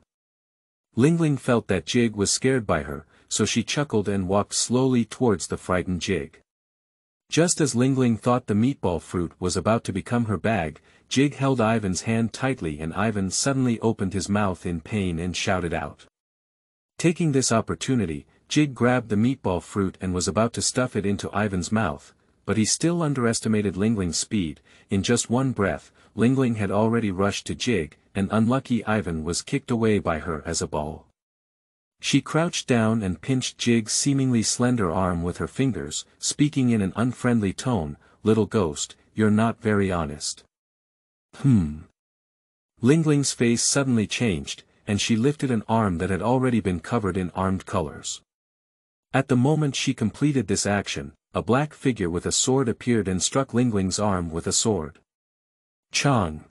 A: Lingling felt that Jig was scared by her, so she chuckled and walked slowly towards the frightened Jig. Just as Lingling thought the meatball fruit was about to become her bag, Jig held Ivan's hand tightly and Ivan suddenly opened his mouth in pain and shouted out. Taking this opportunity, Jig grabbed the meatball fruit and was about to stuff it into Ivan's mouth, but he still underestimated Lingling's speed. In just one breath, Lingling had already rushed to Jig, and unlucky Ivan was kicked away by her as a ball. She crouched down and pinched Jig's seemingly slender arm with her fingers, speaking in an unfriendly tone, "Little ghost, you're not very honest." Lingling's face suddenly changed, and she lifted an arm that had already been covered in armed colors. At the moment she completed this action, a black figure with a sword appeared and struck Lingling's arm with a sword. Chang.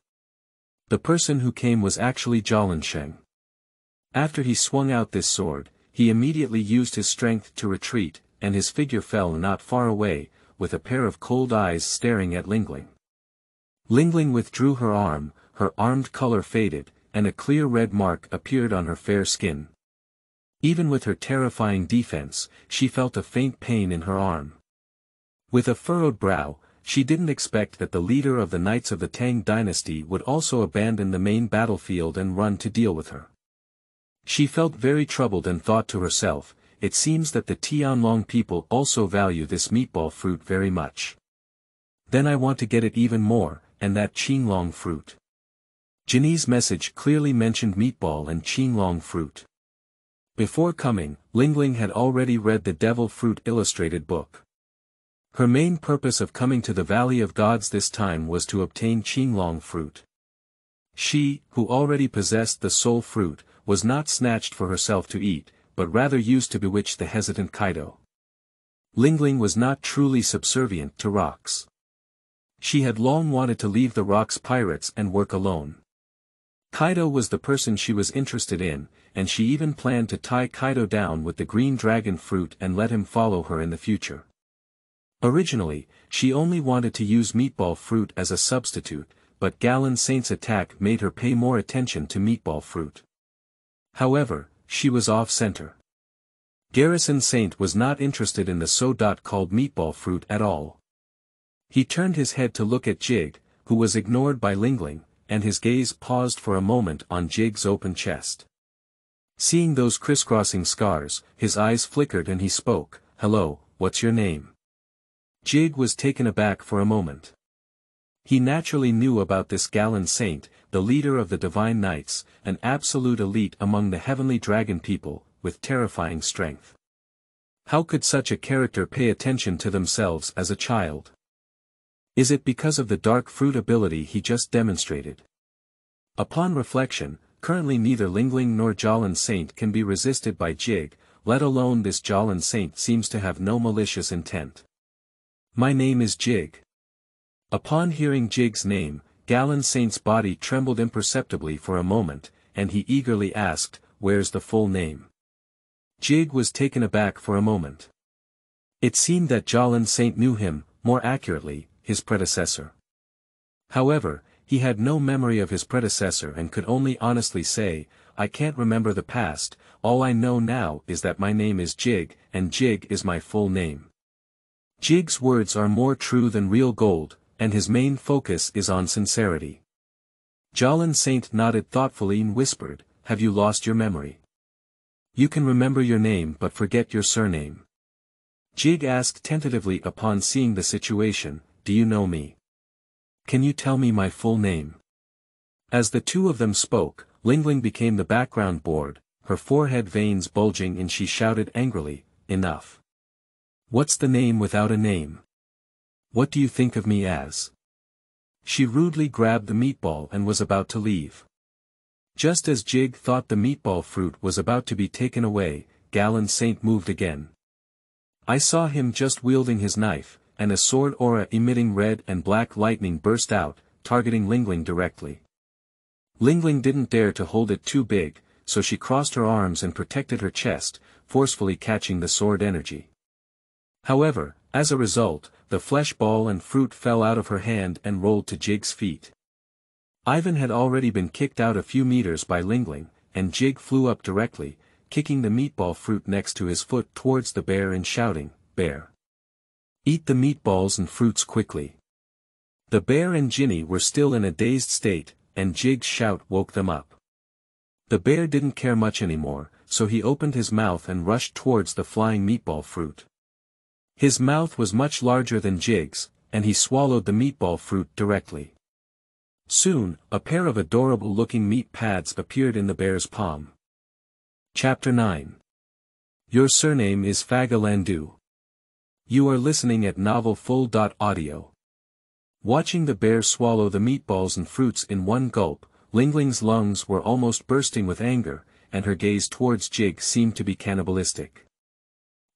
A: The person who came was actually Jialin. After he swung out this sword, he immediately used his strength to retreat, and his figure fell not far away, with a pair of cold eyes staring at Lingling. Lingling withdrew her armed color faded, and a clear red mark appeared on her fair skin. Even with her terrifying defense, she felt a faint pain in her arm. With a furrowed brow, she didn't expect that the leader of the Knights of the Tang dynasty would also abandon the main battlefield and run to deal with her. She felt very troubled and thought to herself, it seems that the Tianlong people also value this meatball fruit very much. Then I want to get it even more, and that Qinglong fruit. Jinny's message clearly mentioned meatball and Qinglong fruit. Before coming, Lingling had already read the Devil Fruit illustrated book. Her main purpose of coming to the Valley of Gods this time was to obtain Qinglong fruit. She, who already possessed the soul fruit, was not snatched for herself to eat, but rather used to bewitch the hesitant Kaido. Lingling was not truly subservient to rocks. She had long wanted to leave the rocks pirates and work alone. Kaido was the person she was interested in, and she even planned to tie Kaido down with the green dragon fruit and let him follow her in the future. Originally, she only wanted to use meatball fruit as a substitute, but Jialin Saint's attack made her pay more attention to meatball fruit. However, she was off-center. Garrison Saint was not interested in the so-called meatball fruit at all. He turned his head to look at Jig, who was ignored by Lingling, and his gaze paused for a moment on Jig's open chest. Seeing those crisscrossing scars, his eyes flickered and he spoke, "Hello, what's your name?" Jig was taken aback for a moment. He naturally knew about this Jialin Saint, the leader of the Divine Knights, an absolute elite among the heavenly dragon people, with terrifying strength. How could such a character pay attention to themselves as a child? Is it because of the dark fruit ability he just demonstrated? Upon reflection, currently neither Lingling nor Jialin Saint can be resisted by Jig, let alone this Jialin Saint seems to have no malicious intent. "My name is Jig." Upon hearing Jig's name, Jialin Saint's body trembled imperceptibly for a moment, and he eagerly asked, "Where's the full name?" Jig was taken aback for a moment. It seemed that Jialin Saint knew him, more accurately, his predecessor. However, he had no memory of his predecessor and could only honestly say, "I can't remember the past, all I know now is that my name is Jig, and Jig is my full name." Jig's words are more true than real gold, and his main focus is on sincerity. Jialin Saint nodded thoughtfully and whispered, "Have you lost your memory? You can remember your name but forget your surname." Jig asked tentatively upon seeing the situation, "Do you know me? Can you tell me my full name?" As the two of them spoke, Lingling became the background board, her forehead veins bulging, and she shouted angrily, "Enough! What's the name without a name? What do you think of me as?" She rudely grabbed the meatball and was about to leave. Just as Jig thought the meatball fruit was about to be taken away, Jialin Saint moved again. I saw him just wielding his knife, and a sword aura emitting red and black lightning burst out, targeting Lingling directly. Lingling didn't dare to hold it too big, so she crossed her arms and protected her chest, forcefully catching the sword energy. However, as a result, the flesh ball and fruit fell out of her hand and rolled to Jig's feet. Ivan had already been kicked out a few meters by Lingling, and Jig flew up directly, kicking the meatball fruit next to his foot towards the bear and shouting, "Bear! Eat the meatballs and fruits quickly." The bear and Jinny were still in a dazed state, and Jig's shout woke them up. The bear didn't care much anymore, so he opened his mouth and rushed towards the flying meatball fruit. His mouth was much larger than Jig's, and he swallowed the meatball fruit directly. Soon, a pair of adorable-looking meat pads appeared in the bear's palm. Chapter 9. Your surname is Faga Landu. You are listening at novelfull.audio. Watching the bear swallow the meatballs and fruits in one gulp, Lingling's lungs were almost bursting with anger, and her gaze towards Jig seemed to be cannibalistic.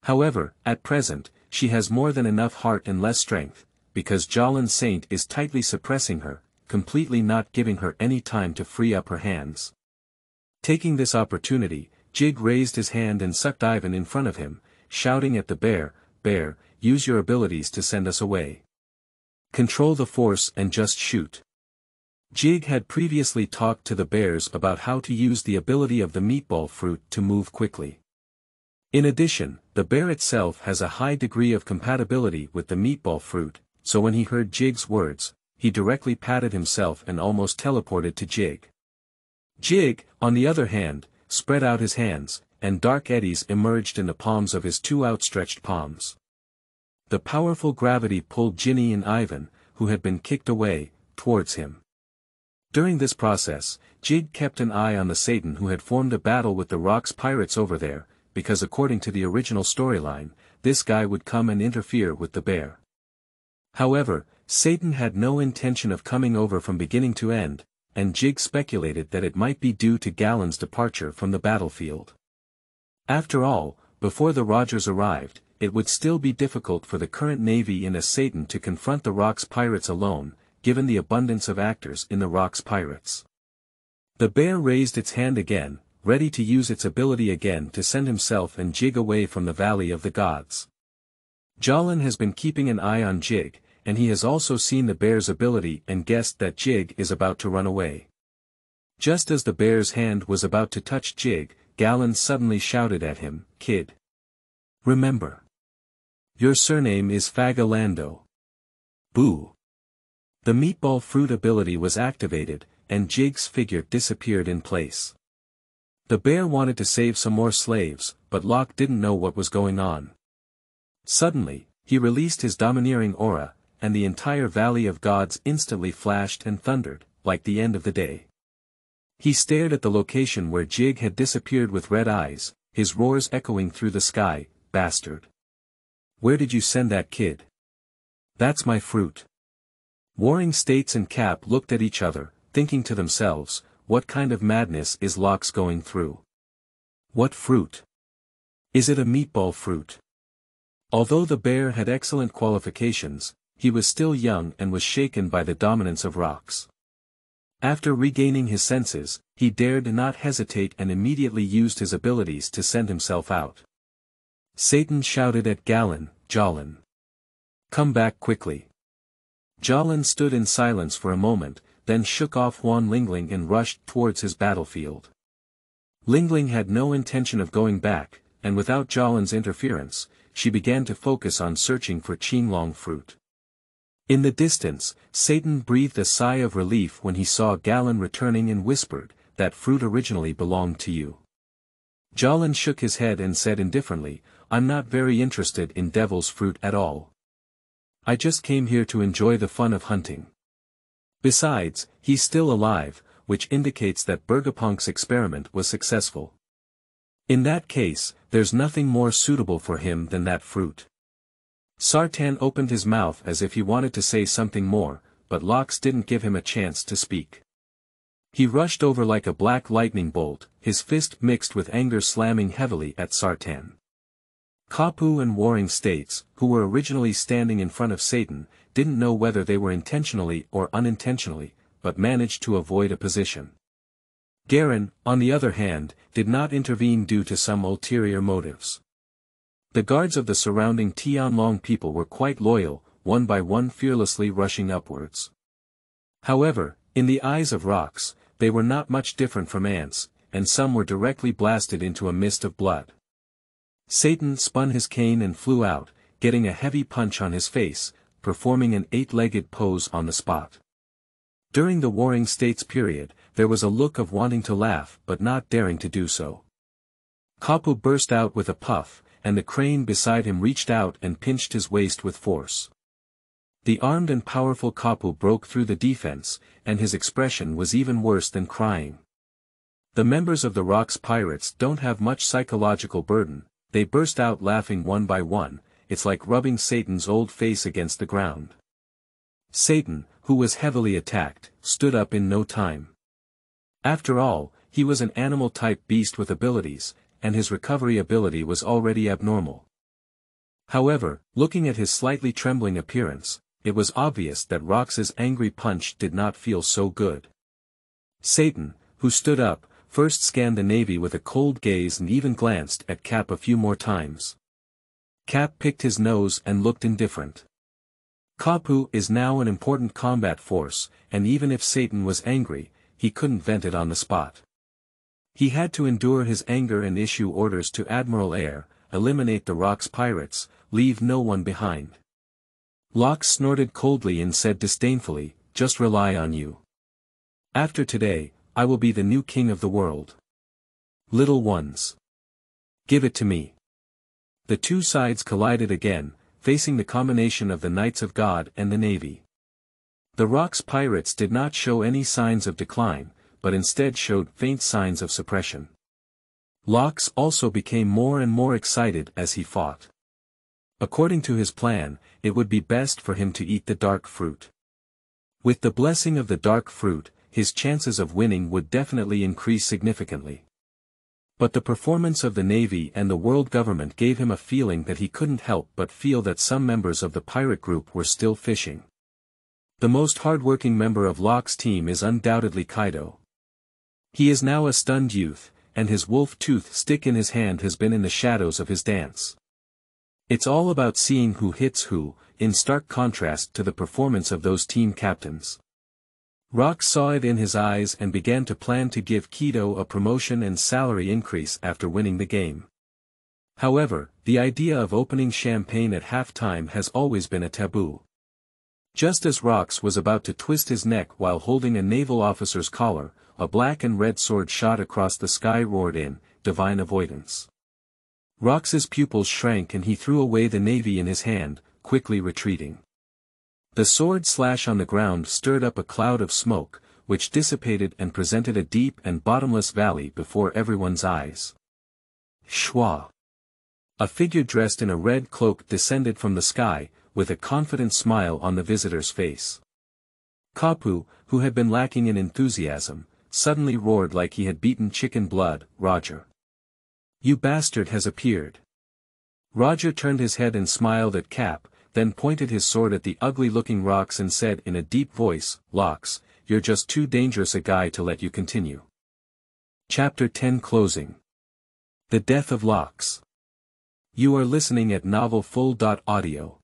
A: However, at present, she has more than enough heart and less strength, because Jialin Saint is tightly suppressing her, completely not giving her any time to free up her hands. Taking this opportunity, Jig raised his hand and sucked Ivan in front of him, shouting at the bear, "Bear, use your abilities to send us away. Control the force and just shoot." Jig had previously talked to the bears about how to use the ability of the meatball fruit to move quickly. In addition, the bear itself has a high degree of compatibility with the meatball fruit, so when he heard Jig's words, he directly patted himself and almost teleported to Jig. Jig, on the other hand, spread out his hands, and dark eddies emerged in the palms of his two outstretched palms. The powerful gravity pulled Ginny and Ivan, who had been kicked away, towards him. During this process, Jig kept an eye on the Satan who had formed a battle with the Rocks pirates over there, because according to the original storyline, this guy would come and interfere with the bear. However, Satan had no intention of coming over from beginning to end, and Jig speculated that it might be due to Galen's departure from the battlefield. After all, before the Rogers arrived, it would still be difficult for the current navy in a Satan to confront the Rocks pirates alone, given the abundance of actors in the Rocks pirates. The bear raised its hand again, ready to use its ability again to send himself and Jig away from the Valley of the Gods. Jialin has been keeping an eye on Jig, and he has also seen the bear's ability and guessed that Jig is about to run away. Just as the bear's hand was about to touch Jig, Galen suddenly shouted at him, "Kid. Remember. Your surname is Faga Landu." Boo! The meatball fruit ability was activated, and Jig's figure disappeared in place. The bear wanted to save some more slaves, but Locke didn't know what was going on. Suddenly, he released his domineering aura, and the entire Valley of Gods instantly flashed and thundered, like the end of the day. He stared at the location where Jig had disappeared with red eyes, his roars echoing through the sky, "Bastard! Where did you send that kid? That's my fruit." Warring States and Cap looked at each other, thinking to themselves, what kind of madness is Locke's going through? What fruit? Is it a meatball fruit? Although the bear had excellent qualifications, he was still young and was shaken by the dominance of Rocks. After regaining his senses, he dared not hesitate and immediately used his abilities to send himself out. Satan shouted at Galen, "Jialin. Come back quickly." Jialin stood in silence for a moment, then shook off Juan Lingling and rushed towards his battlefield. Lingling had no intention of going back, and without Jialin's interference, she began to focus on searching for Tianlong fruit. In the distance, Satan breathed a sigh of relief when he saw Galen returning and whispered, "That fruit originally belonged to you." Jialin shook his head and said indifferently, "I'm not very interested in devil's fruit at all. I just came here to enjoy the fun of hunting. Besides, he's still alive, which indicates that Bergapunk's experiment was successful. In that case, there's nothing more suitable for him than that fruit." Sartan opened his mouth as if he wanted to say something more, but Lox didn't give him a chance to speak. He rushed over like a black lightning bolt, his fist mixed with anger slamming heavily at Sartan. Kapu and Warring States, who were originally standing in front of Satan, didn't know whether they were intentionally or unintentionally, but managed to avoid a position. Garen, on the other hand, did not intervene due to some ulterior motives. The guards of the surrounding Tianlong people were quite loyal, one by one fearlessly rushing upwards. However, in the eyes of Rocks, they were not much different from ants, and some were directly blasted into a mist of blood. Satan spun his cane and flew out, getting a heavy punch on his face, performing an 8-legged pose on the spot. During the Warring States period, there was a look of wanting to laugh but not daring to do so. Kapu burst out with a puff, and the crane beside him reached out and pinched his waist with force. The armed and powerful Kapu broke through the defense, and his expression was even worse than crying. The members of the Rock's pirates don't have much psychological burden, they burst out laughing one by one. It's like rubbing Satan's old face against the ground. Satan, who was heavily attacked, stood up in no time. After all, he was an animal-type beast with abilities, and his recovery ability was already abnormal. However, looking at his slightly trembling appearance, it was obvious that Rox's angry punch did not feel so good. Satan, who stood up, first scanned the navy with a cold gaze and even glanced at Cap a few more times. Cap picked his nose and looked indifferent. Kapu is now an important combat force, and even if Satan was angry, he couldn't vent it on the spot. He had to endure his anger and issue orders to Admiral Air, eliminate the Rock's pirates, leave no one behind. Locke snorted coldly and said disdainfully, "Just rely on you. After today, I will be the new king of the world. Little ones. Give it to me." The two sides collided again, facing the combination of the Knights of God and the Navy. The Rock's pirates did not show any signs of decline, but instead showed faint signs of suppression. Locke also became more and more excited as he fought. According to his plan, it would be best for him to eat the dark fruit. With the blessing of the dark fruit, his chances of winning would definitely increase significantly. But the performance of the Navy and the world government gave him a feeling that he couldn't help but feel that some members of the pirate group were still fishing. The most hardworking member of Locke's team is undoubtedly Kaido. He is now a stunned youth, and his wolf tooth stick in his hand has been in the shadows of his dance. It's all about seeing who hits who, in stark contrast to the performance of those team captains. Rock saw it in his eyes and began to plan to give Kido a promotion and salary increase after winning the game. However, the idea of opening champagne at halftime has always been a taboo. Just as Rox was about to twist his neck while holding a naval officer's collar, a black and red sword shot across the sky roared in, divine avoidance. Rox's pupils shrank and he threw away the navy in his hand, quickly retreating. The sword slash on the ground stirred up a cloud of smoke, which dissipated and presented a deep and bottomless valley before everyone's eyes. Shwa! A figure dressed in a red cloak descended from the sky, with a confident smile on the visitor's face. Kapu, who had been lacking in enthusiasm, suddenly roared like he had beaten chicken blood, "Roger! You bastard has appeared!" Roger turned his head and smiled at Cap, then pointed his sword at the ugly-looking Rox and said in a deep voice, "Lox, you're just too dangerous a guy to let you continue." Chapter 10 Closing. The Death of Lox. You are listening at novelfull.audio.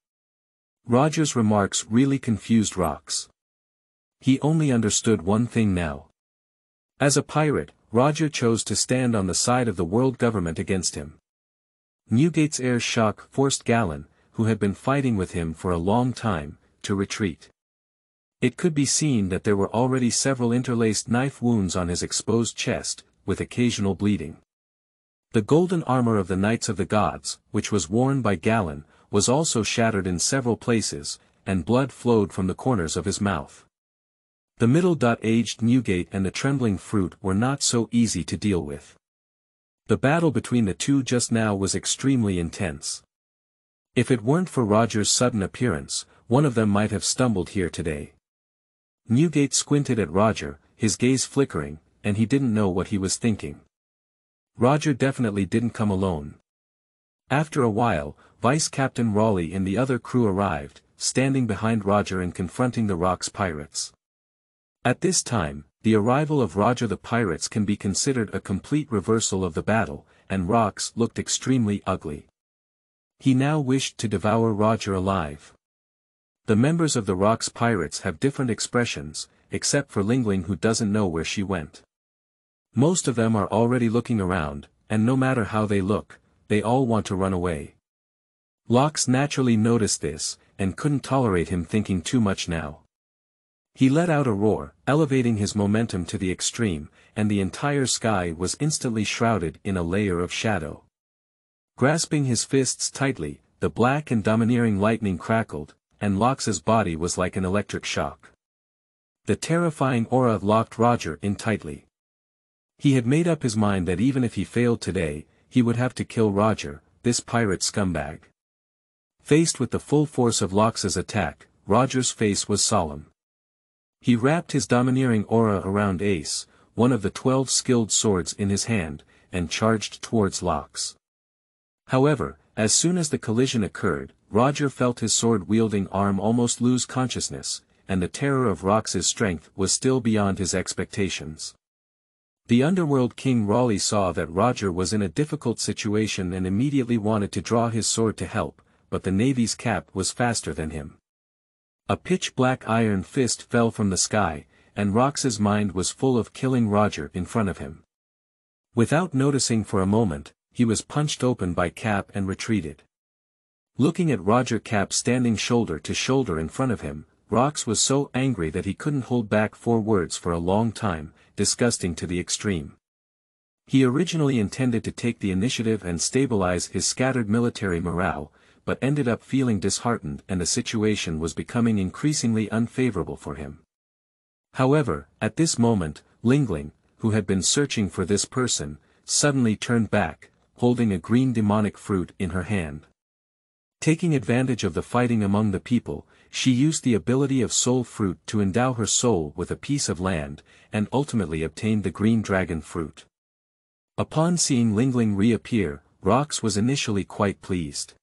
A: Roger's remarks really confused Rox. He only understood one thing now. As a pirate, Roger chose to stand on the side of the world government against him. Newgate's air shock forced Jialin, who had been fighting with him for a long time, to retreat. It could be seen that there were already several interlaced knife wounds on his exposed chest, with occasional bleeding. The golden armor of the Knights of the Gods, which was worn by Jialin, was also shattered in several places, and blood flowed from the corners of his mouth. The middle-aged Newgate and the trembling fruit were not so easy to deal with. The battle between the two just now was extremely intense. If it weren't for Roger's sudden appearance, one of them might have stumbled here today. Newgate squinted at Roger, his gaze flickering, and he didn't know what he was thinking. Roger definitely didn't come alone. After a while, Vice Captain Raleigh and the other crew arrived, standing behind Roger and confronting the Rox pirates. At this time, the arrival of Roger the pirates can be considered a complete reversal of the battle, and Rox looked extremely ugly. He now wished to devour Roger alive. The members of the Rox pirates have different expressions, except for Lingling who doesn't know where she went. Most of them are already looking around, and no matter how they look, they all want to run away. Lox naturally noticed this, and couldn't tolerate him thinking too much now. He let out a roar, elevating his momentum to the extreme, and the entire sky was instantly shrouded in a layer of shadow. Grasping his fists tightly, the black and domineering lightning crackled, and Lox's body was like an electric shock. The terrifying aura locked Roger in tightly. He had made up his mind that even if he failed today, he would have to kill Roger, this pirate scumbag. Faced with the full force of Lox's attack, Roger's face was solemn. He wrapped his domineering aura around Ace, one of the 12 skilled swords in his hand, and charged towards Lox. However, as soon as the collision occurred, Roger felt his sword-wielding arm almost lose consciousness, and the terror of Rox's strength was still beyond his expectations. The Underworld King Raleigh saw that Roger was in a difficult situation and immediately wanted to draw his sword to help, but the Navy's cap was faster than him. A pitch-black iron fist fell from the sky, and Rox's mind was full of killing Roger in front of him. Without noticing for a moment, he was punched open by Cap and retreated. Looking at Roger Cap standing shoulder to shoulder in front of him, Rox was so angry that he couldn't hold back 4 words for a long time, disgusting to the extreme. He originally intended to take the initiative and stabilize his scattered military morale, but ended up feeling disheartened and the situation was becoming increasingly unfavorable for him. However, at this moment, Lingling, who had been searching for this person, suddenly turned back, holding a green demonic fruit in her hand. Taking advantage of the fighting among the people, she used the ability of Soul Fruit to endow her soul with a piece of land, and ultimately obtained the green dragon fruit. Upon seeing Lingling reappear, Rox was initially quite pleased.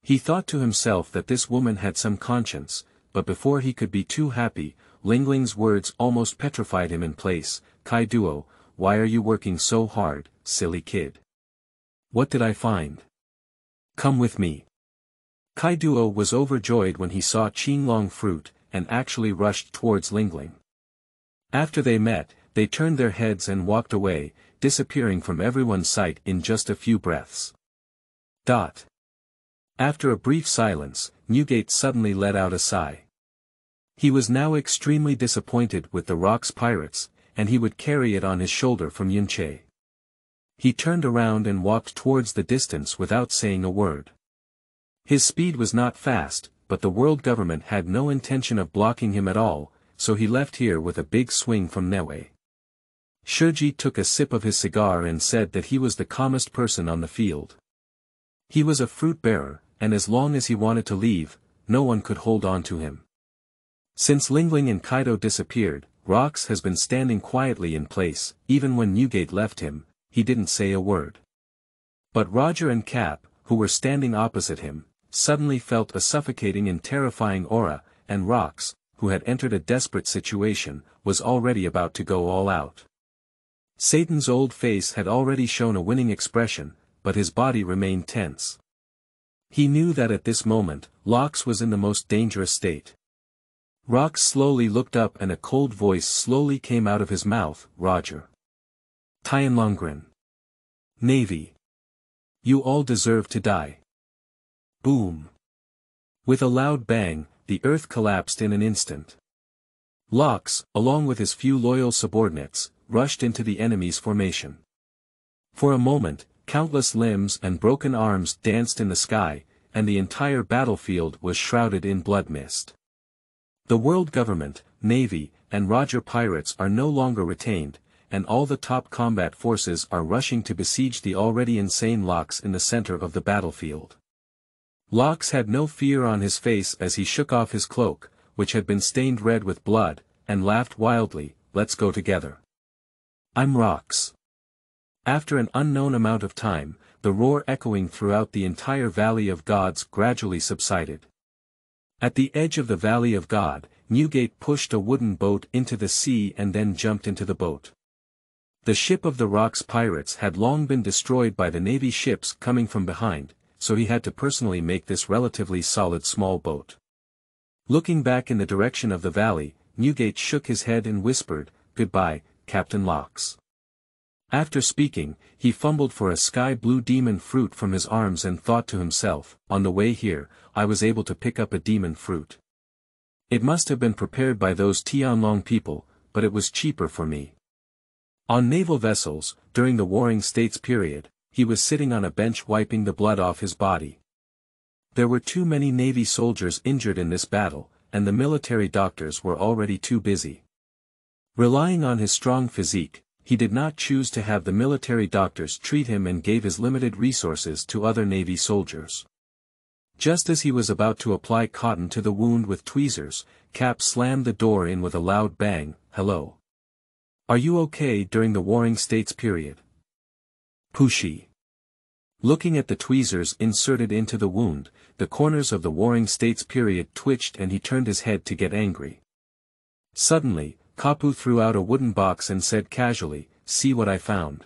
A: He thought to himself that this woman had some conscience, but before he could be too happy, Lingling's words almost petrified him in place. "Kai Duo, why are you working so hard, silly kid? What did I find? Come with me." Kai Duo was overjoyed when he saw Tianlong fruit, and actually rushed towards Lingling. After they met, they turned their heads and walked away, disappearing from everyone's sight in just a few breaths. After a brief silence, Newgate suddenly let out a sigh. He was now extremely disappointed with the Rox pirates, and he would carry it on his shoulder from Yunche. He turned around and walked towards the distance without saying a word. His speed was not fast, but the world government had no intention of blocking him at all, so he left here with a big swing from Newe. Shurji took a sip of his cigar and said that he was the calmest person on the field. He was a fruit bearer, and as long as he wanted to leave, no one could hold on to him. Since Lingling and Kaido disappeared, Rox has been standing quietly in place. Even when Newgate left him, he didn't say a word. But Roger and Cap, who were standing opposite him, suddenly felt a suffocating and terrifying aura, and Rox, who had entered a desperate situation, was already about to go all out. Satan's old face had already shown a winning expression, but his body remained tense. He knew that at this moment, Lox was in the most dangerous state. Rox slowly looked up and a cold voice slowly came out of his mouth. "Roger. Tianlong. Navy. You all deserve to die." Boom. With a loud bang, the earth collapsed in an instant. Lox, along with his few loyal subordinates, rushed into the enemy's formation. For a moment, countless limbs and broken arms danced in the sky, and the entire battlefield was shrouded in blood mist. The world government, navy, and Roger pirates are no longer retained, and all the top combat forces are rushing to besiege the already insane Lox in the center of the battlefield. Lox had no fear on his face as he shook off his cloak, which had been stained red with blood, and laughed wildly. "Let's go together. I'm Rox." After an unknown amount of time, the roar echoing throughout the entire Valley of Gods gradually subsided. At the edge of the Valley of God, Newgate pushed a wooden boat into the sea and then jumped into the boat. The ship of the Rox pirates had long been destroyed by the Navy ships coming from behind, so he had to personally make this relatively solid small boat. Looking back in the direction of the valley, Newgate shook his head and whispered, "Goodbye, Captain Lox." After speaking, he fumbled for a sky-blue demon fruit from his arms and thought to himself, "On the way here, I was able to pick up a demon fruit. It must have been prepared by those Tianlong people, but it was cheaper for me." On naval vessels, during the Warring States period, he was sitting on a bench wiping the blood off his body. There were too many Navy soldiers injured in this battle, and the military doctors were already too busy. Relying on his strong physique, he did not choose to have the military doctors treat him and gave his limited resources to other Navy soldiers. Just as he was about to apply cotton to the wound with tweezers, Cap slammed the door in with a loud bang. "Hello. Are you okay during the Warring States period?" Pushy. Looking at the tweezers inserted into the wound, the corners of the Warring States period twitched and he turned his head to get angry. Suddenly, Kapu threw out a wooden box and said casually, "See what I found."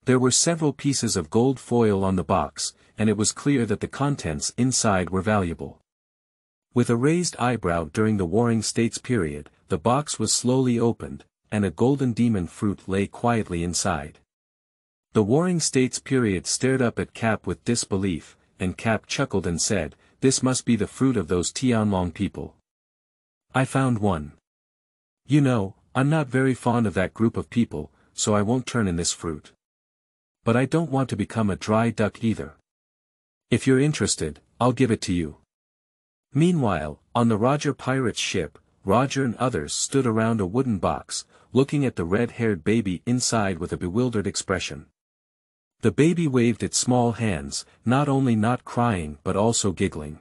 A: There were several pieces of gold foil on the box, and it was clear that the contents inside were valuable. With a raised eyebrow during the Warring States period, the box was slowly opened, and a golden demon fruit lay quietly inside. The Warring States period stared up at Cap with disbelief, and Cap chuckled and said, "This must be the fruit of those Tianlong people. I found one. You know, I'm not very fond of that group of people, so I won't turn in this fruit. But I don't want to become a dry duck either. If you're interested, I'll give it to you." Meanwhile, on the Roger pirate's ship, Roger and others stood around a wooden box, looking at the red-haired baby inside with a bewildered expression. The baby waved its small hands, not only not crying but also giggling.